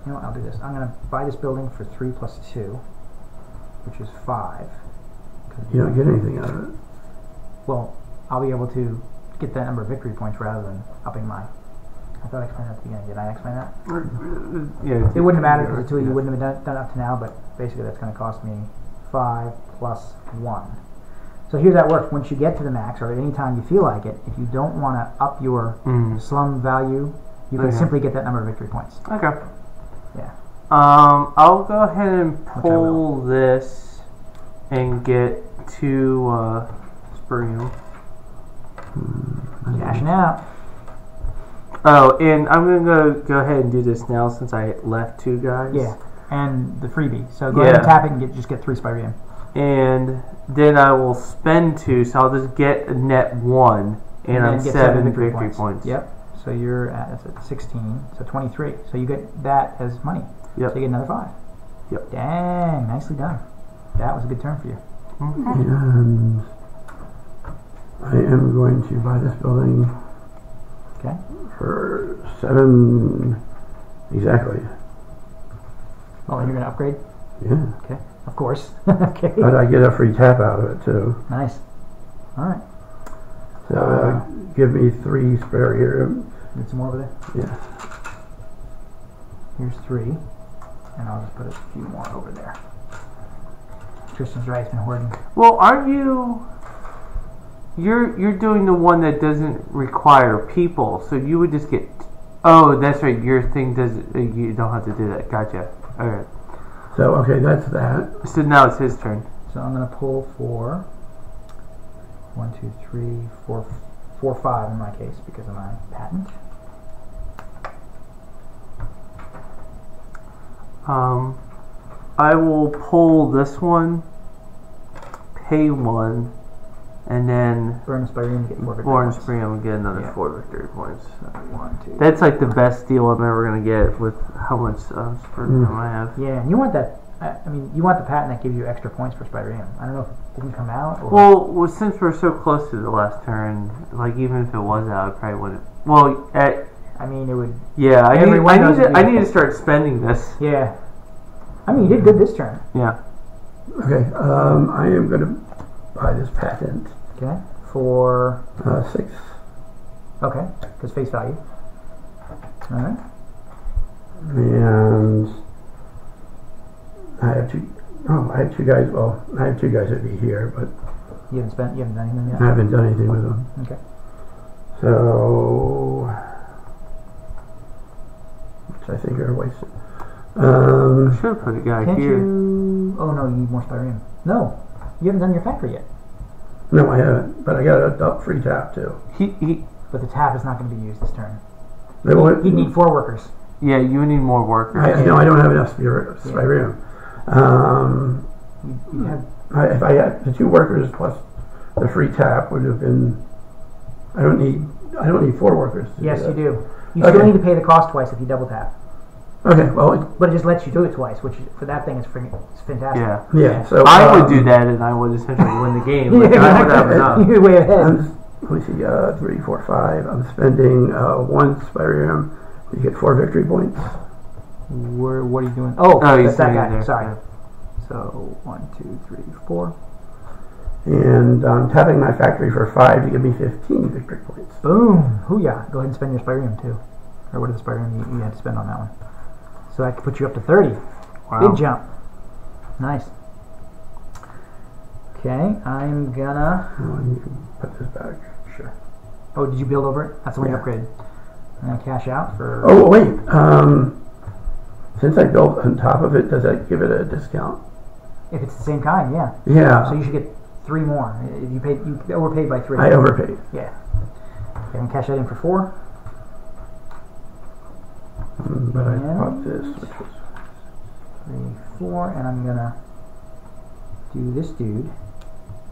You know what, I'll do this. I'm going to buy this building for 3 plus 2, which is 5. You don't get anything out of it. Well, I'll be able to get that number of victory points rather than upping my... I thought I explained that at the beginning. Did I explain that? Yeah, It wouldn't have mattered because the two of you wouldn't have done up to now, but basically that's going to cost me 5 plus 1. So here's how it works. Once you get to the max, or at any time you feel like it, if you don't want to up your slum value, you can simply get that number of victory points. Okay. Yeah. I'll go ahead and pull this and get to Spyrium. Cashing out. Oh, and I'm gonna go ahead and do this now since I left 2 guys. Yeah, and the freebie. So go ahead and tap it and just get 3 Spyrium. And then I will spend 2, so I'll just get a net 1, and I'm get 7 victory points. Yep. So you're at 16, so 23. So you get that as money. Yep. So you get another 5. Yep. Dang, nicely done. That was a good turn for you. And I am going to buy this building. Okay. For 7 exactly. Oh, and you're going to upgrade? Yeah. Okay. Of course. Okay. But I get a free tap out of it too. Nice. All right. So give me 3 Spyrium. Need some more over there? Yeah. Here's 3. And I'll just put a few more over there. Tristan's right, it's been hoarding. Well, aren't you... You're doing the one that doesn't require people, so you would just get... Oh, that's right, your thing doesn't... You don't have to do that. Gotcha. Alright. So, okay, that's that. So now it's his turn. So I'm going to pull for 1, 2, 3, 4, 5 in my case because of my patent. I will pull this one, pay 1, and then Burn a Spyrium and get 4 victory Born points. Spyrium and get another 4 victory points. 1, 2. That's like the best deal I'm ever going to get with how much Spyrium I have. Yeah, and you want that. I mean, you want the patent that gives you extra points for Spyrium. I don't know if it didn't come out. Or Well, since we're so close to the last turn, like even if it was out, I probably wouldn't. Well, I mean, it would. yeah, I need to start spending this. Yeah. I mean, you did good this turn. Yeah. Okay, I am going to buy this patent. Okay. For 6. okay, because face value. All right. And I have 2. Oh, I have 2 guys. Well, I have 2 guys that be here, but You haven't done anything yet. I haven't done anything with them. Okay. So, which I think are wasted. Should have put a guy Can't here. you? Oh no, you need more Spyrium. No, you haven't done your factory yet. No, I haven't. But I got a free tap too. But the tap is not going to be used this turn. They won't. You need 4 workers. Yeah, you need more workers. No, I don't have enough Spyrium. You have. If I had the 2 workers plus the free tap would have been. I don't need 4 workers. Yes, you do. You Okay. still need to pay the cost twice if you double tap. Okay, well, But it just lets you do it twice, which for that thing is it's fantastic. Yeah. yeah. So I would do that, and I would essentially win the game. Like, I would have enough. You're way ahead. Let me see. 3, 4, 5. I'm spending 1 Spyrium. You get 4 victory points. What are you doing? Oh, he's that's that standing guy. there. Sorry. Yeah. So 1, 2, 3, 4. And I'm tapping my factory for 5 to give me 15 victory points. Boom! Hooyah! Go ahead and spend your Spyrium too. Or what is the Spyrium you had to spend on that one? So that could put you up to 30. Wow. Big jump. Nice. Okay, I'm gonna. Oh, you can put this back. Sure. Oh, did you build over it? That's the one you upgraded. I'm gonna cash out for. Oh wait. Since I built on top of it, does that give it a discount? If it's the same kind, yeah. Yeah. So you should get 3 more. If you paid, you overpaid by 3. I overpaid. Yeah. Okay, I'm gonna cash that in for 4. But I bought this, which was 3, 4, and I'm gonna do this dude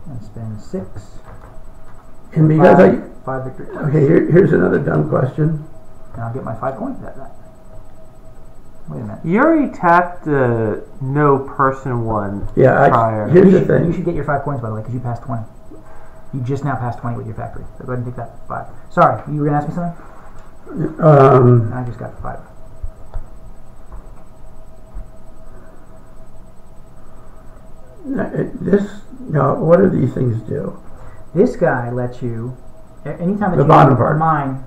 and spend 6. And because 5 victory points. okay, here's another dumb question. And I'll get my 5 coins at that. Wait a minute. You already tapped the no person one Yeah, prior. here's the You thing. should get your 5 coins, by the way, because you passed 20. You just now passed 20 with your factory. So go ahead and take that 5. Sorry, you were gonna ask me something? I just got the 5. What do these things do? This guy lets you, anytime that The you bottom part. mine,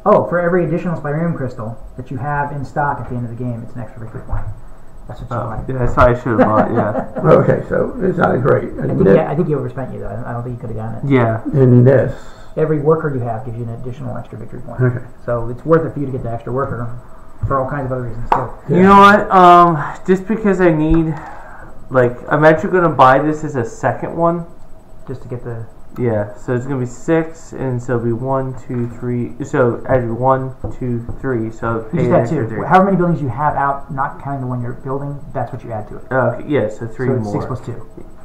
for every additional Spyrium crystal that you have in stock at the end of the game, it's an extra victory point. That's what you want. Yeah, that's what I should have bought, yeah. Okay, so it's not a great. I think you overspent you, though. I don't think you could have gotten it. Yeah. In this. Every worker you have gives you an additional extra victory point. Okay. So it's worth it for you to get the extra worker for all kinds of other reasons, too. You know what? Just because I need, I'm actually going to buy this as a second one. Just to get the... Yeah, so it's going to be 6, and so it'll be 1, 2, 3. So add 1, 2, 3. So you just add 2. However many buildings you have out, not counting the one you're building, that's what you add to it. Okay, yeah, so 3 more. So it's 6 plus 2.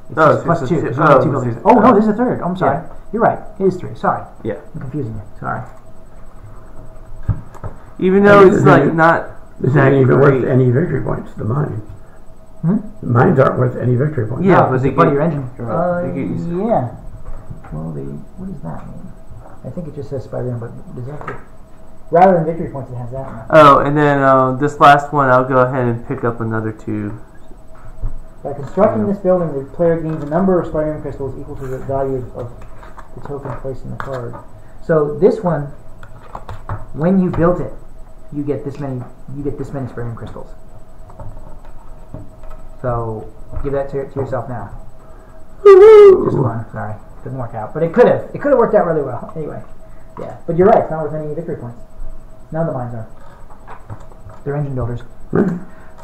It's Oh, 6 plus 2. 2. There's only 2 buildings. Oh, no, this is a third. Oh, I'm sorry. Yeah. You're right. It is 3. Sorry. Yeah. I'm confusing you. Sorry. Even though it's not This that isn't even great. worth any victory points, the mine. The mines aren't worth any victory points. Yeah, but they it's part of get- your engine. they get used- Yeah. Well, what does that mean? I think it just says Spyrium, but does that rather than victory points, it has that one. Oh, and then this last one, I'll go ahead and pick up another 2. By constructing this building, the player gains a number of Spyrium crystals equal to the value of the token placed in the card. So this one, when you built it, you get this many. You get this many Spyrium crystals. So give that to yourself now. Just one. Sorry, didn't work out, but it could have. It could have worked out really well. Anyway, yeah. But you're right. It's not worth any victory points. None of the mines are. They're engine builders.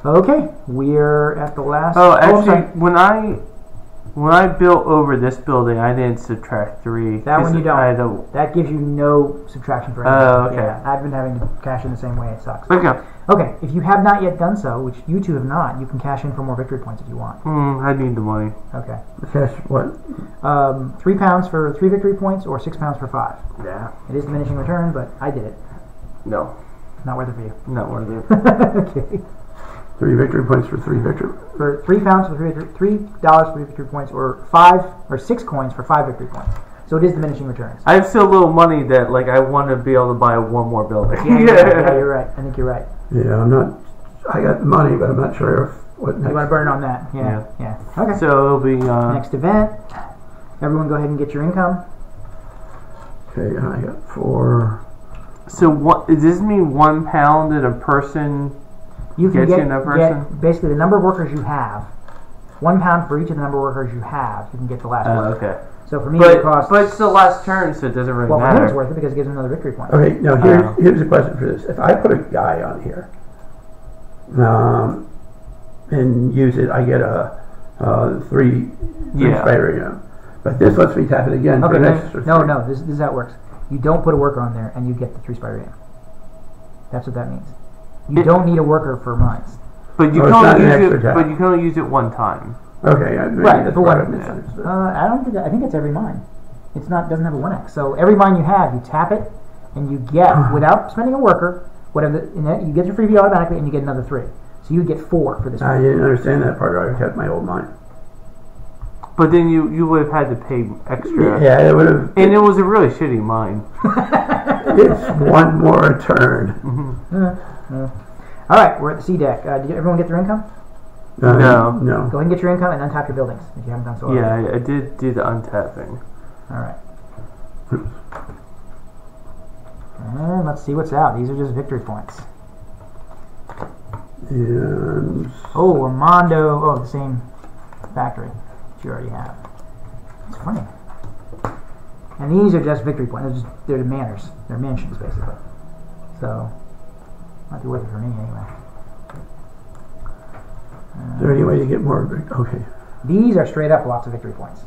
Okay, we're at the last. Oh, actually, when I built over this building, I didn't subtract 3. That one you don't. I had to, That gives you no subtraction for anything. Oh, okay. Yeah, I've been having to cash in the same way. It sucks. okay. Okay, if you have not yet done so, which you two have not, you can cash in for more victory points if you want. I need the money. Okay. Cash what? £3 for 3 victory points, or £6 for 5. Yeah. It is diminishing return, but I did it. No. Not worth it for you. Not worth it. Okay. 3 victory points for 3 victory. For £3 for $3 for victory points, or 5 or 6 coins for 5 victory points. So it is diminishing returns. I have so little money that I want to be able to buy one more building. Yeah, you're right. I think you're right. Yeah, I'm not. I got the money, but I'm not sure if what next. You want to burn it on that? Yeah. Okay. So it'll be Next event. Everyone, go ahead and get your income. Okay, I got 4. So what does this mean? 1 pound that a person You can gets you enough person? get basically the number of workers you have. 1 pound for each of the number of workers you have. You can get the last one. Okay. So for me, it costs. But it's the last turn, so it doesn't really Well, for matter. him it's worth it because it gives him another victory point. Okay, now here's a question for this. If I put a guy on here, and use it, I get a 3 Spyrium. But this lets me tap it again for an extra 3. No. This is how it works. You don't put a worker on there, and you get the 3 Spyrium. That's what that means. You don't need a worker for mines. But you can only use it. But you can only use it 1 time. Okay, right. That's for what one. I don't think. I think it's every mine. It's not. Doesn't have a 1x. So every mine you have, you tap it, and you get without spending a worker. Whatever. You get your freebie automatically, and you get another 3. So you get 4 for this. I didn't understand that part. I kept my old mine. But then you would have had to pay extra. Yeah, it would have. And it was a really shitty mine. It's 1 more turn. All right, we're at the C deck. Did everyone get their income? No. Go ahead and get your income and untap your buildings if you haven't done so already. Yeah, I did do the untapping. All right. And let's see what's out. These are just victory points. And Oh, Armando. Oh, the same factory that you already have. It's funny. And these are just victory points. They're manors. They're mansions, basically. So, might be worth it for me anyway. Is there any way to get more? Okay. These are straight up lots of victory points.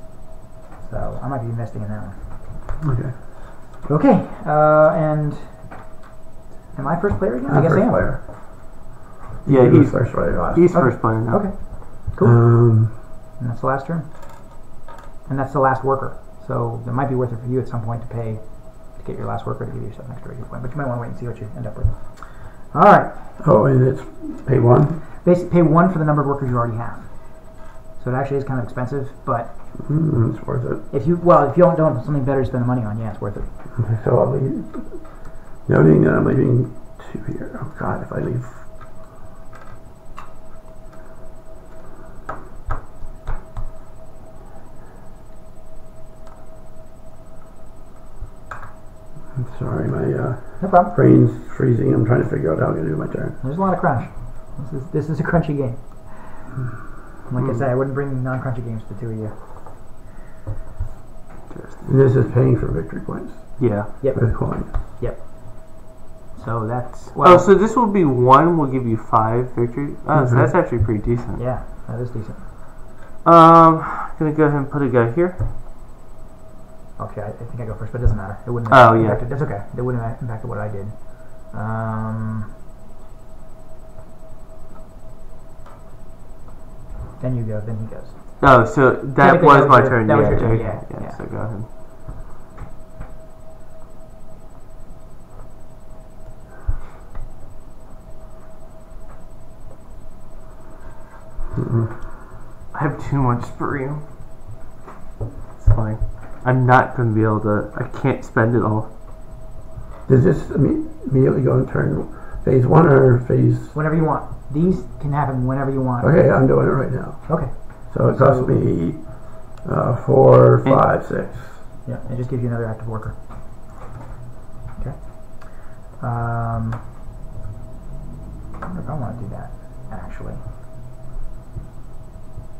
So, I might be investing in that one. Okay. Okay, and am I first player again? I guess I am. Player. Yeah, he's first player. He's first player now. Okay, cool. And that's the last turn. And that's the last worker. So it might be worth it for you at some point to pay to get your last worker to give you yourself an extra victory point. But you might want to wait and see what you end up with. All right. Oh, and it's pay 1? Basically, pay 1 for the number of workers you already have. So it actually is kind of expensive, but it's worth it. if you don't have something better to spend the money on, yeah, it's worth it. Okay, so I'll leave. Noting that I'm leaving 2 here. Oh God, if I leave. I'm sorry, my No problem. brain's freezing. I'm trying to figure out how I'm going to do my turn. There's a lot of crunch. This is a crunchy game. Like I said, I wouldn't bring non-crunchy games to the two of you. And this is paying for victory points. Yeah. Yep. With coins. Yep. So that's so this will be 1. We'll give you 5 victory. Oh, so that's actually pretty decent. Yeah, that is decent. Gonna go ahead and put a guy here. Okay, I think I go first, but it doesn't matter. It wouldn't. Oh, yeah. That's okay. It wouldn't have impacted what I did. Then you go. Then he goes. Oh, so that was my turn. That was your turn. Okay. Yeah. So go ahead. I have too much Spyrium. It's fine. I'm not going to be able to. I can't spend it all. Does this immediately go in turn phase 1 or phase? Whenever you want. These can happen whenever you want. Okay, I'm doing it right now. Okay. So it costs me 4, 5, 6. Yeah, it just gives you another active worker. Okay. I wonder if I want to do that, actually.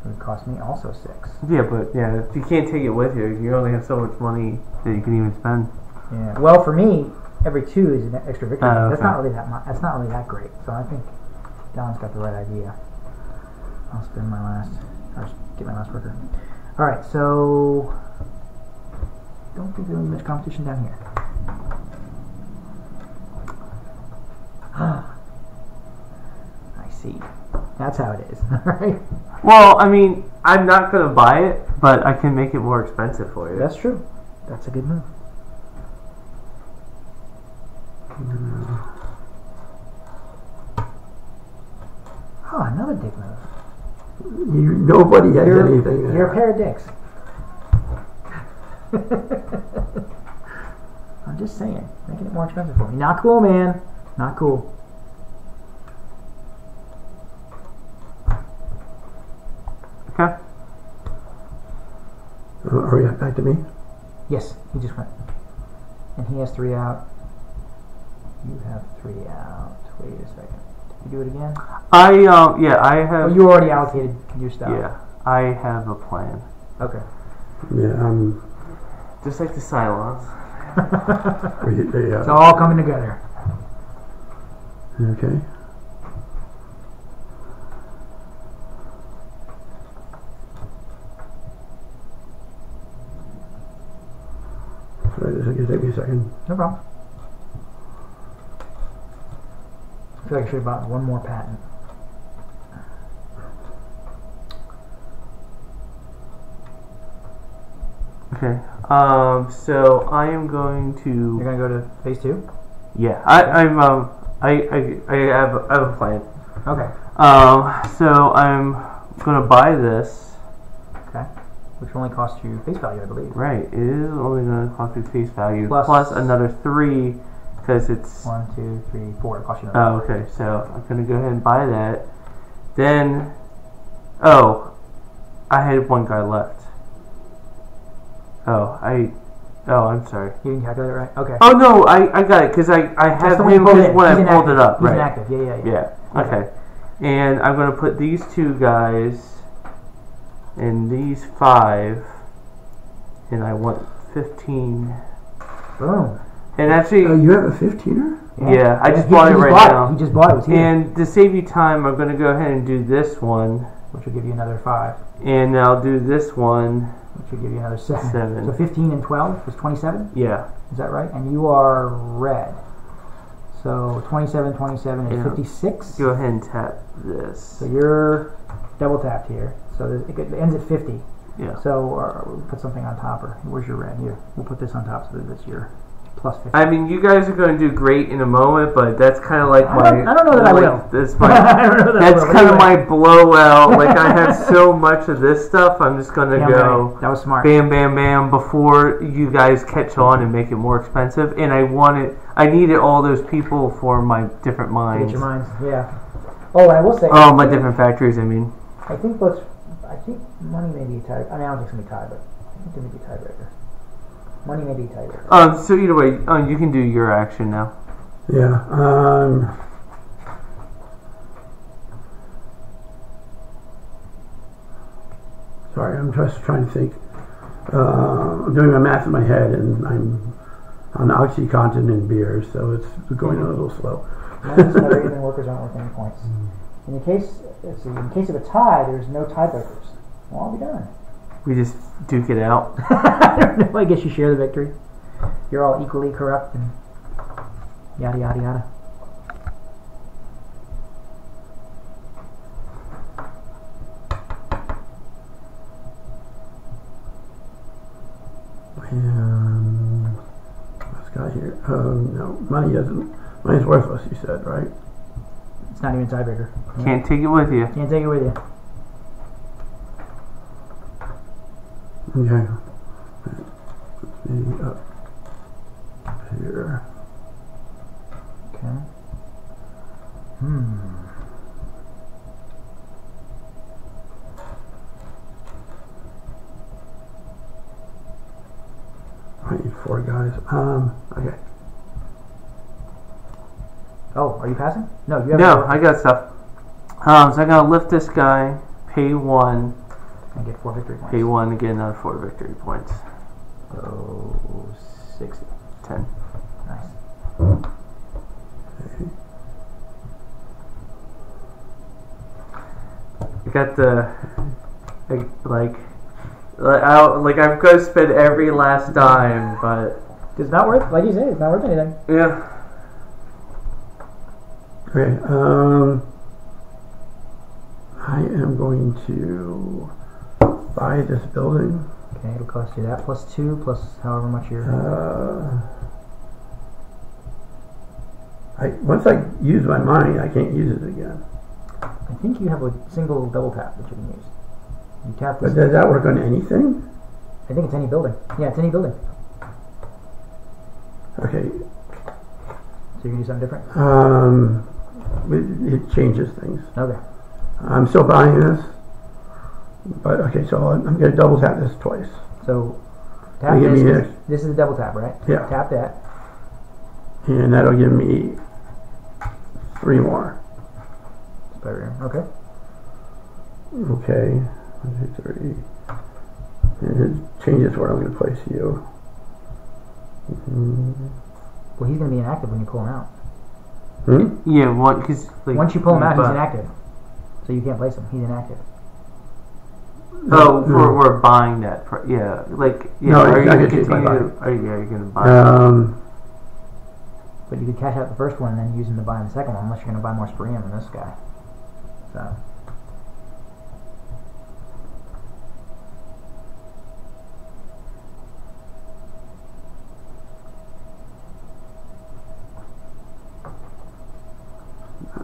It would cost me also 6. Yeah, but if you can't take it with you, you only have so much money that you can even spend. Yeah. Well, for me, every 2 is an extra victory. Okay. That's not really that much. That's not really that great. So I think Don's got the right idea. I'll spend my last, or get my last worker. All right. So don't think there's much competition down here. I see. That's how it is. All right. Well, I mean, I'm not going to buy it, but I can make it more expensive for you. That's true. That's a good move. Oh, another dick move. Nobody has anything there. You're a pair of dicks. I'm just saying, making it more expensive for me. Not cool, man. Not cool. Okay. Are we back to me? Yes, he just went. And he has 3 out. You have 3 out. Wait a second. Did you do it again? I have. Oh, you already allocated your stuff. Yeah, I have a plan. Okay. Yeah, Just like the Cylons. It's all coming together. Okay. Sorry, this is going to take me a second. No problem. I feel like I should have bought one more patent. Okay. So I am going to. You're gonna go to phase 2? Yeah. I have a plan. Okay. So I'm gonna buy this. Okay. Which only costs you face value, I believe. Right. It is only gonna cost you face value Plus another 3 because it's 1, 2, 3, 4. It costs you another. Oh, okay. So I'm gonna go ahead and buy that. Then, I had one guy left. I'm sorry. You didn't calculate it right? Okay. Oh no, I got it because I have him when I pulled it up. He's right. inactive. Yeah. Okay. And I'm gonna put these 2 guys and these 5 and I want 15. Boom. And actually, you have a 15er? Yeah, I just bought it right now. He just bought it. It was here. And to save you time, I'm going to go ahead and do this one, which will give you another 5. And I'll do this one, which will give you another 7. 7. So 15 and 12 is 27? Yeah. Is that right? And you are red. So 27 is 56. Go ahead and tap this. So you're double tapped here. So it ends at 50. Yeah. So we'll put something on top. Or where's your red? Here. We'll put this on top so that it's your plus 50. I mean, you guys are going to do great in a moment, but that's kind of like I don't know that I will. That's kind of my blowout. Like, I have so much of this stuff. I'm just going to go. Right. That was smart. Bam, bam, bam. Before you guys catch on and make it more expensive, and I needed all those people for my different mines. Get your mines, yeah. Oh, and I will say. Oh, my different factories. I mean. I think money may be a tie. I mean, I don't think it's gonna be tied, but I think it may be a tiebreaker. Money may be a tiebreaker. So either way, you can do your action now. Yeah. Sorry, I'm just trying to think. I'm doing my math in my head, and I'm on OxyContin and beer, so it's going a little slow. Even workers aren't worth any points. In case of a tie, there's no tiebreakers. Well, I'll be done. We just duke it out. I don't know. I guess you share the victory. You're all equally corrupt and yada yada yada. And what's got here? No, money's worthless, you said, right? It's not even a tiebreaker. Can't take it with you. Can't take it with you. Okay. Maybe up here. Okay. I need 4 guys. Okay. Oh, are you passing? No, you have. No, I got stuff. So I gotta lift this guy, pay 1, and get 4 victory points. pay 1 and get another 4 victory points. So 60. 10. Nice. Okay. I got the I'm gonna spend every last dime, but it's not worth. Like you say, it's not worth anything. Yeah. Okay. I am going to buy this building. Okay, it'll cost you that plus 2 plus however much you're. Once I use my mine, I can't use it again. I think you have a single double tap that you can use. You tap this. But does that work on anything? I think it's any building. Yeah, it's any building. Okay. So you can do something different? It changes things. Okay. I'm still buying this. But okay, so I'm going to double tap this twice. So tap this. This is the double tap, right? Yeah. Tap that. And that'll give me 3 more. Spyrium. Okay. Okay. 1, 2, 3. And it changes where I'm going to place you. Well, he's going to be inactive when you pull him out. Yeah, because once you pull him out, he's inactive. So you can't place him. He's inactive. Oh, we're buying that. Yeah, no, are you going to to Are you going to buy? But you could cash out the first one and then use him to buy the second one, unless you're going to buy more Spyrium than this guy. So.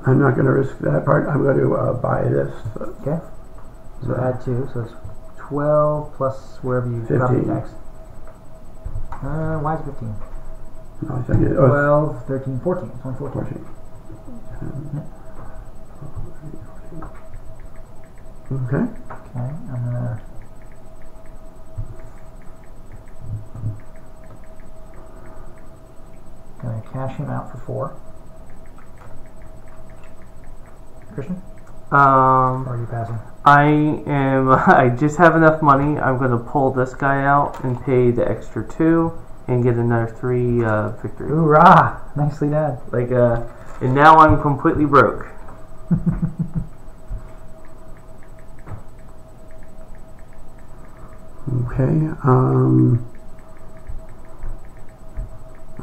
I'm not going to risk that part. I'm going to buy this. Okay. So add 2. So it's 12 plus wherever you property tax. Why is it 15? No, I think 12, 13, 14. It's only 14. Okay. Okay. I'm gonna cash him out for 4. Christian? Or are you passing? I just have enough money. I'm going to pull this guy out and pay the extra 2 and get another 3 victory. Hoorah! Nicely done. And now I'm completely broke. Okay. I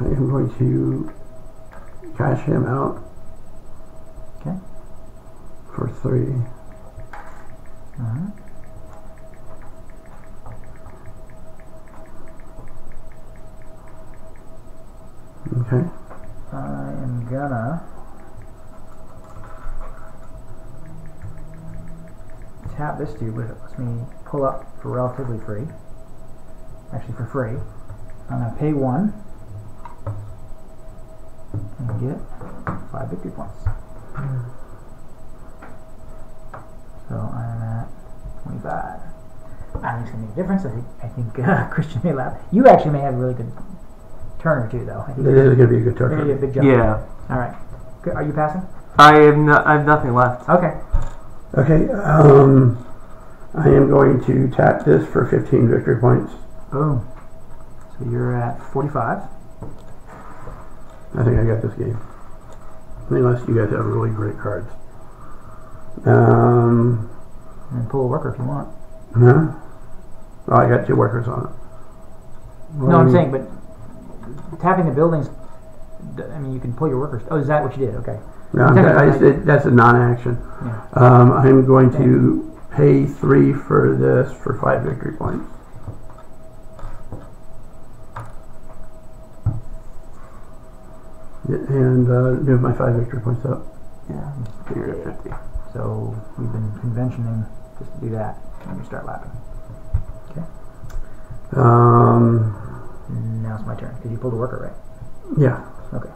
am going to cash him out. Okay. For 3. Okay. I am gonna tap this dude, which lets me pull up for relatively free. Actually, for free. I'm gonna pay 1 and get 5 victory points. So I'm at 25. I don't think it's gonna make a difference. I think Christian may laugh. You actually may have a really good turn or two, though. I think it is going to be a good turn. Maybe a big jump. Yeah. All right. Good. Are you passing? I have nothing left. Okay. Okay. I am going to tap this for 15 victory points. Boom. So you're at 45. I think I got this game. Unless you guys have really great cards. And pull a worker if you want. Huh? Oh, I got 2 workers on it. No, I'm saying, but tapping the buildings, I mean, you can pull your workers. Oh, is that what you did? Okay. No, that's a non-action. Yeah. I'm going to pay 3 for this for 5 victory points. And move my 5 victory points up. Yeah, you're at 50. So we've been conventioning just to do that when you start lapping. Okay. Now it's my turn because you pulled a worker, right? Yeah. Okay.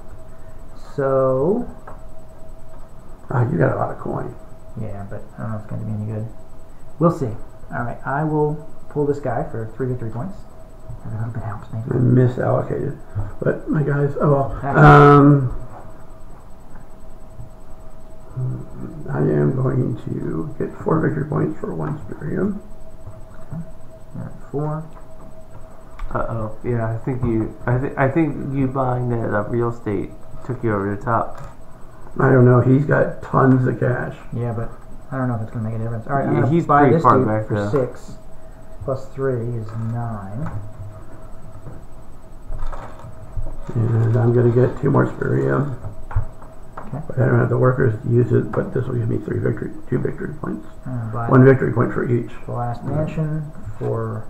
So. You got a lot of coin. Yeah, but I don't know if it's going to be any good. We'll see. All right, I will pull this guy for 3 victory points. I hope it helps, maybe. And misallocated, but my guys. Oh well. I am going to get 4 victory points for 1 Spyrium. Okay. All right, 4. Yeah, I think you buying that real estate took you over the top. I don't know. He's got tons of cash. Yeah, but I don't know if it's going to make a difference. All right, I'm he's going to buy this far dude back for though. 6 plus 3 is 9. And I'm going to get 2 more Spyrium. Okay. But I don't have the workers to use it, but this will give me 2 victory points. 1 victory point for each. The last mansion for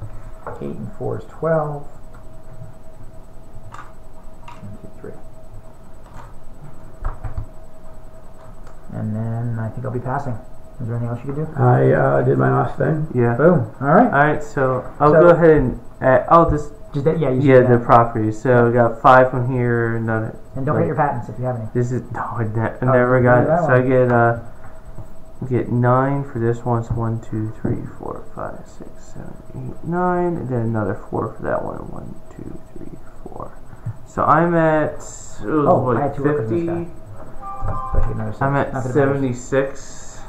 8 and 4 is 12. 1, 2, 3. And then I think I'll be passing. Is there anything else you can do? I did my last thing. Yeah. Boom. All right. All right. So I'll go ahead and I'll just that. Yeah. The property. So we got 5 from here. None. And don't get your patents if you have any. This is no. I never got it. So I get 9 for this one. So 1, 2, 3, 4, 5, 6, 7, 8, 9, and then another 4 for that one. 1, 2, 3, 4. So I'm at I had 2 workers in this guy. I'm at 76.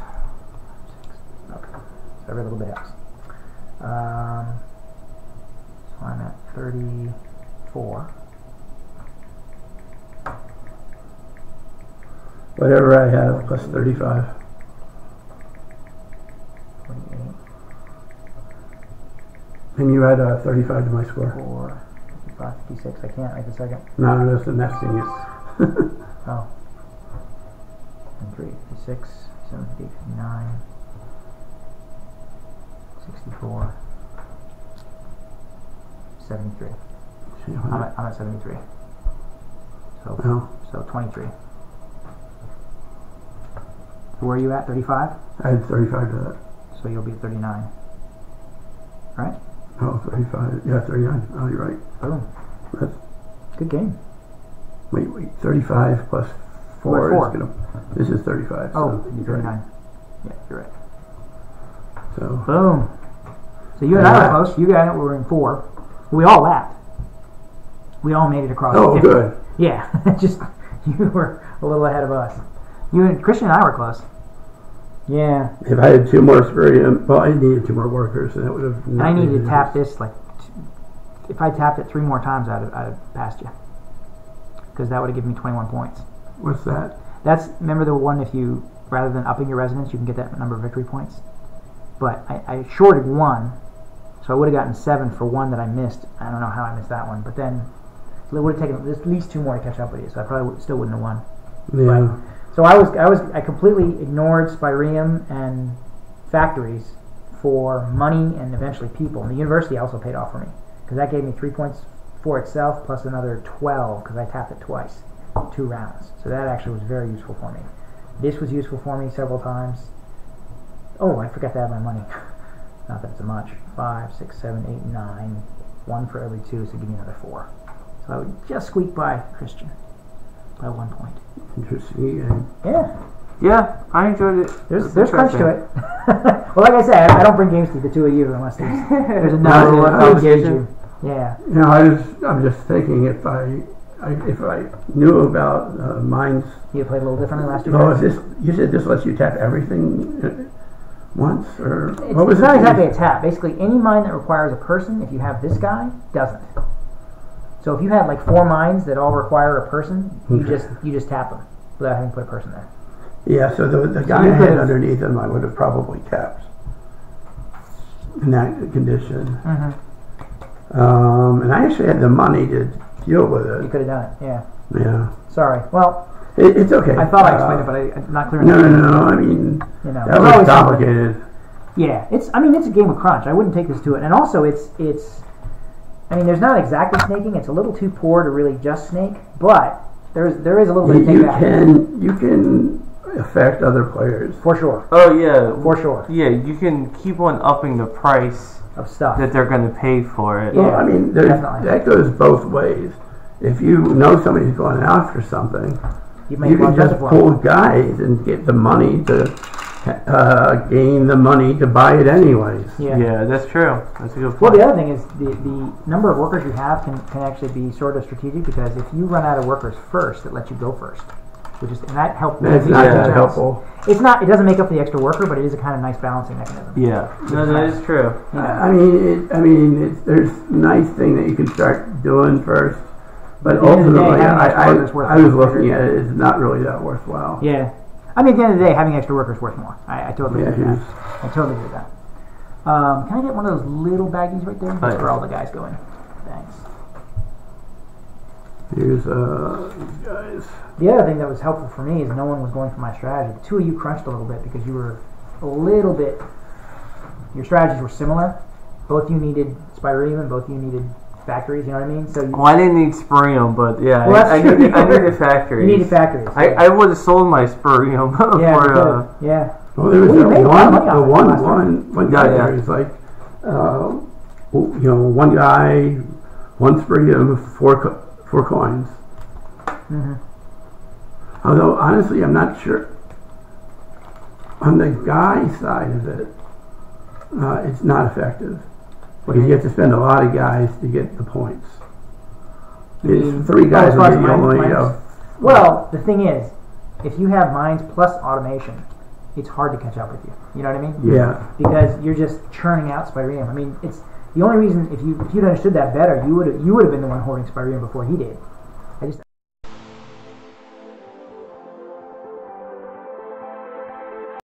Okay. So every little bit helps. So I'm at 34. Whatever I have, plus 35. 28. And you had 35 to my score. 4, 55, 56. I can't right this second. No, that's the nesting you. Oh. 3, 56, 7, 59, 64, 73. I'm at 73. So 23. So where are you at? 35? I had 35 to that. So you'll be at 39. Right? Oh, 35. Yeah, 39. Oh, you're right. Boom. That's good game. Wait. 35 plus 4 4. is gonna. This is 35. Oh, so you're 39. Yeah, you're right. So boom. So you and I were close. You guys were in 4. We all lapped. We all made it across. Oh, 50. good. Yeah, just you were a little ahead of us. You and Christian and I were close. Yeah. If I had 2 more Spyrium, well, I needed 2 more workers, and that would have. I need to tap this like. If I tapped it 3 more times, I'd have passed you. Because that would have given me 21 points. What's that? That's, remember the one, if you, rather than upping your residence, you can get that number of victory points. But I shorted 1, so I would have gotten 7 for 1 that I missed. I don't know how I missed that one, but then it would have taken at least 2 more to catch up with you. So I probably still wouldn't have won. Yeah. But, so I completely ignored Spyrium and factories for money and eventually people. And the university also paid off for me because that gave me 3 points for itself plus another 12 because I tapped it twice, 2 rounds. So that actually was very useful for me. This was useful for me several times. Oh, I forgot to add my money. Not that it's much. 5, 6, 7, 8, 9. 1 for every 2, so give me another 4. So I would just squeak by Christian by 1 point. Interesting game. Yeah. Yeah, I enjoyed it. There's crunch to it. Well, like I said, I don't bring games to the 2 of you unless there's another one that engage you. Yeah. You know, I'm just thinking if I knew about mines. You played a little differently last year. Oh, you said this lets you tap everything once, or what was it's not exactly a tap. Basically, any mine that requires a person, if you have this guy, doesn't. So if you had like 4 mines that all require a person, you just tap them without having to put a person there. Yeah, so the guy I had underneath him, I would have probably tapped in that condition. And I actually had the money to deal with it. You could have done it, yeah. Yeah. Sorry. Well, it's okay. I thought I explained it, but I'm not clear enough. enough. No. I mean, that was was complicated. Yeah, it's a game of crunch. I wouldn't take this to it, and also it's. I mean, there's not exactly snaking. It's a little too poor to really just snake, but there is a little bit of take back. You can affect other players for sure. Oh yeah, for sure. Yeah, you can keep on upping the price of stuff that they're going to pay for it. Yeah, well, I mean, that goes both ways. If you know somebody's going out for something, you can just pull guys and get the money to gain the money to buy it anyways. Yeah, that's true. That's a good point. Well, the other thing is the number of workers you have can actually be sort of strategic because if you run out of workers first, it lets you go first. And that helps. That's not that helpful. It's not. It doesn't make up for the extra worker, but it is a kind of nice balancing mechanism. Yeah, no, that is true. I mean, there's nice thing that you can start doing first, but ultimately, I was looking at it. It's not really that worthwhile. Yeah, I mean, at the end of the day, having extra workers worth more. I totally agree with that. I totally agree with that. Can I get one of those little baggies right there? That's where all the guys go in. Thanks. Here's guys. The other thing that was helpful for me is no one was going for my strategy. The 2 of you crunched a little bit because you were a little bit. Your strategies were similar. Both of you needed Spyrium and both of you needed factories. You know what I mean? So I didn't need Spyrium, but yeah, I needed factories. You needed factories. I would have sold my Spyrium for. Yeah. Well, there was one guy there. He's like, one guy, 1 Spyrium, 4 coins. Mm-hmm. Although, honestly, I'm not sure. On the guy side of it, it's not effective. Because you have to spend a lot of guys to get the points. It's 3 guys will get you only... Well, the thing is, if you have mines plus automation, it's hard to catch up with you. You know what I mean? Yeah. Because you're just churning out Spyrium. I mean, it's the only reason if you'd understood that better, you would have been the one hoarding Spyrium before he did.